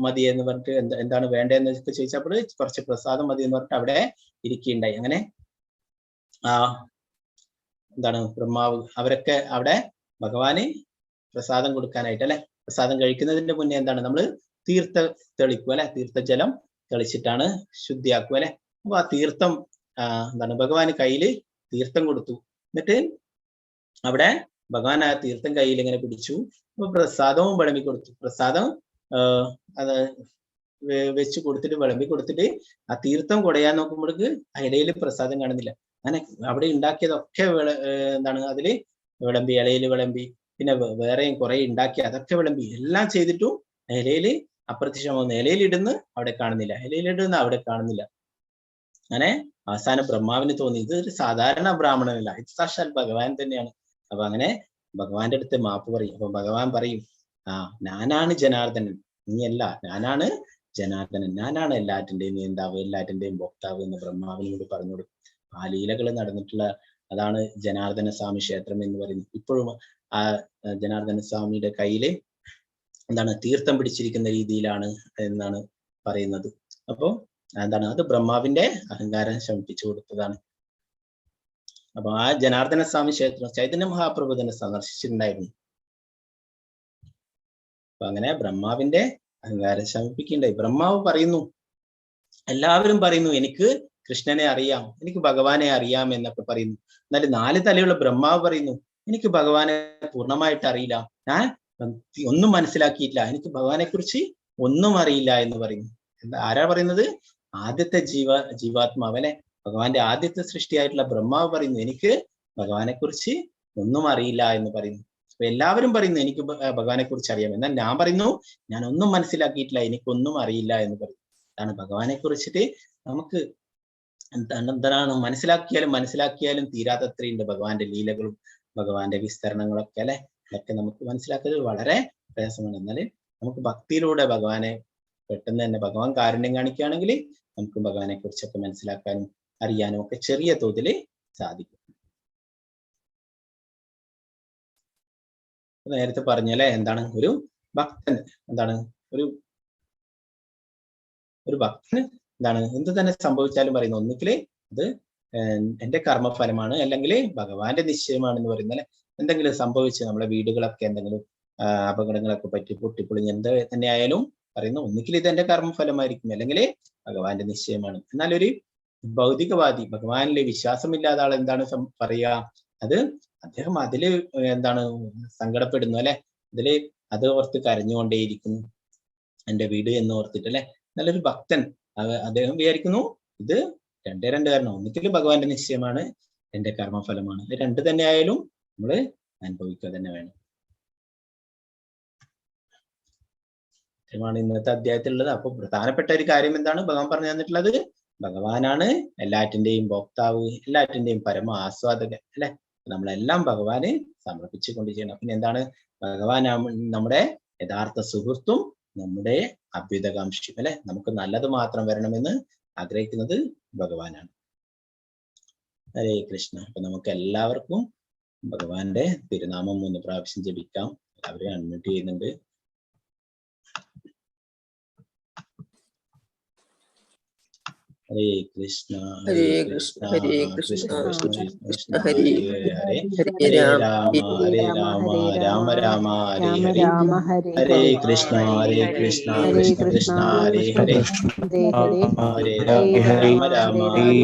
A: മതി എന്ന് പറഞ്ഞിട്ട് എന്താണ് വേണ്ടതെന്ന് ചോദിച്ചപ്പോൾ കുറച്ച് പ്രസാദം മതി എന്ന് പറഞ്ഞിട്ട് അവിടെ ഇരിക്കുകയുണ്ടായി. അങ്ങനെ ബ്രഹ്മാവ് അവരൊക്കെ അവിടെ ഭഗവാന് പ്രസാദം കൊടുക്കാനായിട്ട് അല്ലെ. പ്രസാദം കഴിക്കുന്നതിന്റെ മുന്നേ നമ്മൾ തെളിക്കും അല്ലെ, തീർത്ഥജലം തെളിച്ചിട്ടാണ് ശുദ്ധിയാക്കുക അല്ലെ. അപ്പൊ ആ തീർത്ഥം ഭഗവാന് കയ്യില് തീർത്ഥം കൊടുത്തു. എന്നിട്ട് അവിടെ ഭഗവാൻ ആ തീർത്ഥം കയ്യിൽ ഇങ്ങനെ പിടിച്ചു. അപ്പൊ പ്രസാദവും വിളമ്പി കൊടുത്തു. പ്രസാദം വെച്ച് കൊടുത്തിട്ട് വിളമ്പി കൊടുത്തിട്ട് ആ തീർത്ഥം കുടയാൻ നോക്കുമ്പോഴേക്ക് ഇലയിൽ പ്രസാദം കാണുന്നില്ല. അങ്ങനെ അവിടെ ഉണ്ടാക്കിയതൊക്കെ അതില് വിളമ്പി, ഇലയിൽ വിളമ്പി, പിന്നെ വേറെയും കുറെ ഉണ്ടാക്കി അതൊക്കെ വിളമ്പി, എല്ലാം ചെയ്തിട്ടും ഇലയിൽ അപ്രത്യക്ഷമാകുന്നു. ഇലയിൽ ഇടുന്ന് അവിടെ കാണുന്നില്ല, ഇലയിൽ ഇടുന്ന അവിടെ കാണുന്നില്ല. അങ്ങനെ അവസാനം ബ്രഹ്മാവിന് തോന്നി ഇതൊരു സാധാരണ ബ്രാഹ്മണനല്ല, ഇത് സാക്ഷാൽ ഭഗവാൻ തന്നെയാണ്. അപ്പൊ അങ്ങനെ ഭഗവാന്റെ അടുത്ത് മാപ്പ് പറയും. അപ്പൊ ഭഗവാൻ പറയും, ഞാനാണ് ജനാർദ്ദനൻ, നീയല്ല, ഞാനാണ് ജനാർദ്ദനൻ, ഞാനാണ് എല്ലാറ്റിന്റെയും നേതാവ്, എല്ലാറ്റിന്റെയും ഭോക്താവ് എന്ന് ബ്രഹ്മാവിനോട് പറഞ്ഞു കൊടുക്കും. ആ ലീലകൾ നടന്നിട്ടുള്ള അതാണ് ജനാർദ്ദന സ്വാമി ക്ഷേത്രം എന്ന് പറയുന്നത്. ഇപ്പോഴും ആ ജനാർദ്ദന സ്വാമിയുടെ കയ്യില് തീർത്ഥം പിടിച്ചിരിക്കുന്ന രീതിയിലാണ് എന്നാണ് പറയുന്നത്. അപ്പോ അത് ബ്രഹ്മാവിന്റെ അഹങ്കാരം ശമിപ്പിച്ചു കൊടുത്തതാണ്. അപ്പൊ ആ ജനാർദ്ദന സ്വാമി ക്ഷേത്രം ചൈതന്യ മഹാപ്രഭു തന്നെ സന്ദർശിച്ചിട്ടുണ്ടായിരുന്നു. അപ്പൊ അങ്ങനെ ബ്രഹ്മാവിന്റെ അഹങ്കാരം ശമിപ്പിക്കുന്നുണ്ടായി. ബ്രഹ്മാവ് പറയുന്നു, എല്ലാവരും പറയുന്നു എനിക്ക് കൃഷ്ണനെ അറിയാം, എനിക്ക് ഭഗവാനെ അറിയാം എന്നൊക്കെ പറയുന്നു. എന്നാൽ 4 തലയുള്ള ബ്രഹ്മാവ് പറയുന്നു, എനിക്ക് ഭഗവാനെ പൂർണ്ണമായിട്ട് അറിയില്ല, ഞാൻ ഒന്നും മനസ്സിലാക്കിയിട്ടില്ല, എനിക്ക് ഭഗവാനെ കുറിച്ച് ഒന്നും അറിയില്ല എന്ന് പറയുന്നു. ആരാ പറയുന്നത്? ആദ്യത്തെ ജീവാത്മാവ് അല്ലെ, ഭഗവാന്റെ ആദ്യത്തെ സൃഷ്ടിയായിട്ടുള്ള ബ്രഹ്മാവ് പറയുന്നു, എനിക്ക് ഭഗവാനെ കുറിച്ച് ഒന്നും അറിയില്ല എന്ന് പറയുന്നു. അപ്പൊ എല്ലാവരും പറയുന്നു എനിക്ക് ഭഗവാനെ കുറിച്ച് അറിയാം, എന്നാൽ ഞാൻ പറയുന്നു ഞാൻ ഒന്നും മനസ്സിലാക്കിയിട്ടില്ല, എനിക്കൊന്നും അറിയില്ല എന്ന് പറയുന്നു. അതാണ് ഭഗവാനെ കുറിച്ചിട്ട് നമുക്ക് എന്താണ് മനസ്സിലാക്കിയാലും തീരാത്തത്രയുണ്ട് ഭഗവാന്റെ ലീലകളും ഭഗവാന്റെ വിസ്തരണങ്ങളൊക്കെ അല്ലെ. അതൊക്കെ നമുക്ക് മനസ്സിലാക്കുന്നത് വളരെ പ്രയാസമാണ്. എന്നാൽ നമുക്ക് ഭക്തിയിലൂടെ ഭഗവാനെ പെട്ടെന്ന് തന്നെ ഭഗവാൻ കാരുണ്യം കാണിക്കുകയാണെങ്കിൽ നമുക്ക് ഭഗവാനെ കുറിച്ചൊക്കെ മനസ്സിലാക്കാനും അറിയാനും ഒക്കെ ചെറിയ തോതിൽ സാധിക്കും. നേരത്തെ പറഞ്ഞല്ലേ ഒരു ഭക്തൻ ഒരു ഭക്തന് എന്ത് തന്നെ സംഭവിച്ചാലും പറയുന്നു, ഒന്നുകിൽ അത് എന്റെ കർമ്മഫലമാണ്, അല്ലെങ്കിൽ ഭഗവാന്റെ നിശ്ചയമാണെന്ന് പറയുന്നത് അല്ലെ. എന്തെങ്കിലും സംഭവിച്ച് നമ്മളെ വീടുകളൊക്കെ എന്തെങ്കിലും അപകടങ്ങളൊക്കെ പറ്റി പൊട്ടിപ്പൊളിഞ്ഞ് എന്ത് തന്നെയായാലും പറയുന്നു, ഒന്നുകിൽ ഇത് എന്റെ കർമ്മഫലമായിരിക്കും, അല്ലെങ്കിൽ ഭഗവാന്റെ നിശ്ചയമാണ്. എന്നാൽ ഒരു ഭൗതികവാദി, ഭഗവാനിലെ വിശ്വാസമില്ലാത്ത ആൾ എന്താണ് പറയാ, അത് അദ്ദേഹം അതില് എന്താണ് സങ്കടപ്പെടുന്നു അല്ലെ, അതില് അത് ഓർത്ത് കരഞ്ഞുകൊണ്ടേയിരിക്കുന്നു, എന്റെ വീട് എന്ന് ഓർത്തിട്ട് അല്ലെ. നല്ലൊരു ഭക്തൻ അദ്ദേഹം വിചാരിക്കുന്നു ഇത് രണ്ട് കാരണം, ഒന്നിക്കലും ഭഗവാന്റെ നിശ്ചയമാണ്, എന്റെ കർമ്മഫലമാണ്. ഇത് രണ്ട് തന്നെ ആയാലും നമ്മള് അനുഭവിക്കുക തന്നെ വേണം. ാണ് ഇന്നത്തെ അധ്യായത്തിലുള്ളത്. അപ്പൊ പ്രധാനപ്പെട്ട ഒരു കാര്യം എന്താണ് ഭഗവാൻ പറഞ്ഞു തന്നിട്ടുള്ളത്, ഭഗവാനാണ് എല്ലാറ്റിന്റെയും ഭോക്താവ്, എല്ലാറ്റിന്റെയും പരമ ആസ്വാദകൻ അല്ലെ. നമ്മളെല്ലാം ഭഗവാന് സമർപ്പിച്ചു കൊണ്ട് ചെയ്യണം. പിന്നെ എന്താണ്, ഭഗവാൻ നമ്മുടെ യഥാർത്ഥ സുഹൃത്തും നമ്മുടെ അഭ്യുതകാംക്ഷിയും അല്ലെ. നമുക്ക് നല്ലത് മാത്രം വരണമെന്ന് ആഗ്രഹിക്കുന്നത് ഭഗവാനാണ്. ഹരേ കൃഷ്ണ. അപ്പൊ നമുക്ക് എല്ലാവർക്കും ഭഗവാന്റെ തിരുനാമം 3 പ്രാവശ്യം ജപിക്കാം. എല്ലാവരെയും അൺമ്യൂട്ട് ചെയ്യുന്നുണ്ട്. ഹരേ കൃഷ്ണ ഹരേ കൃഷ്ണ കൃഷ്ണ കൃഷ്ണ കൃഷ്ണ ഹരേ ഹരേ, ഹരേ രാമ രാമ രാമ ഹരേ ഹരേ, ഹരേ കൃഷ്ണ കൃഷ്ണ കൃഷ്ണ ഹരേ ഹരേ, ഹരേ രാമ രാമ ഹരേ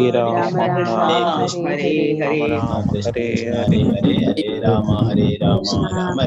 A: കൃഷ്ണ കൃഷ്ണ കൃഷ്ണ ഹരേ ഹരേ, ഹരേ രാമ രാമ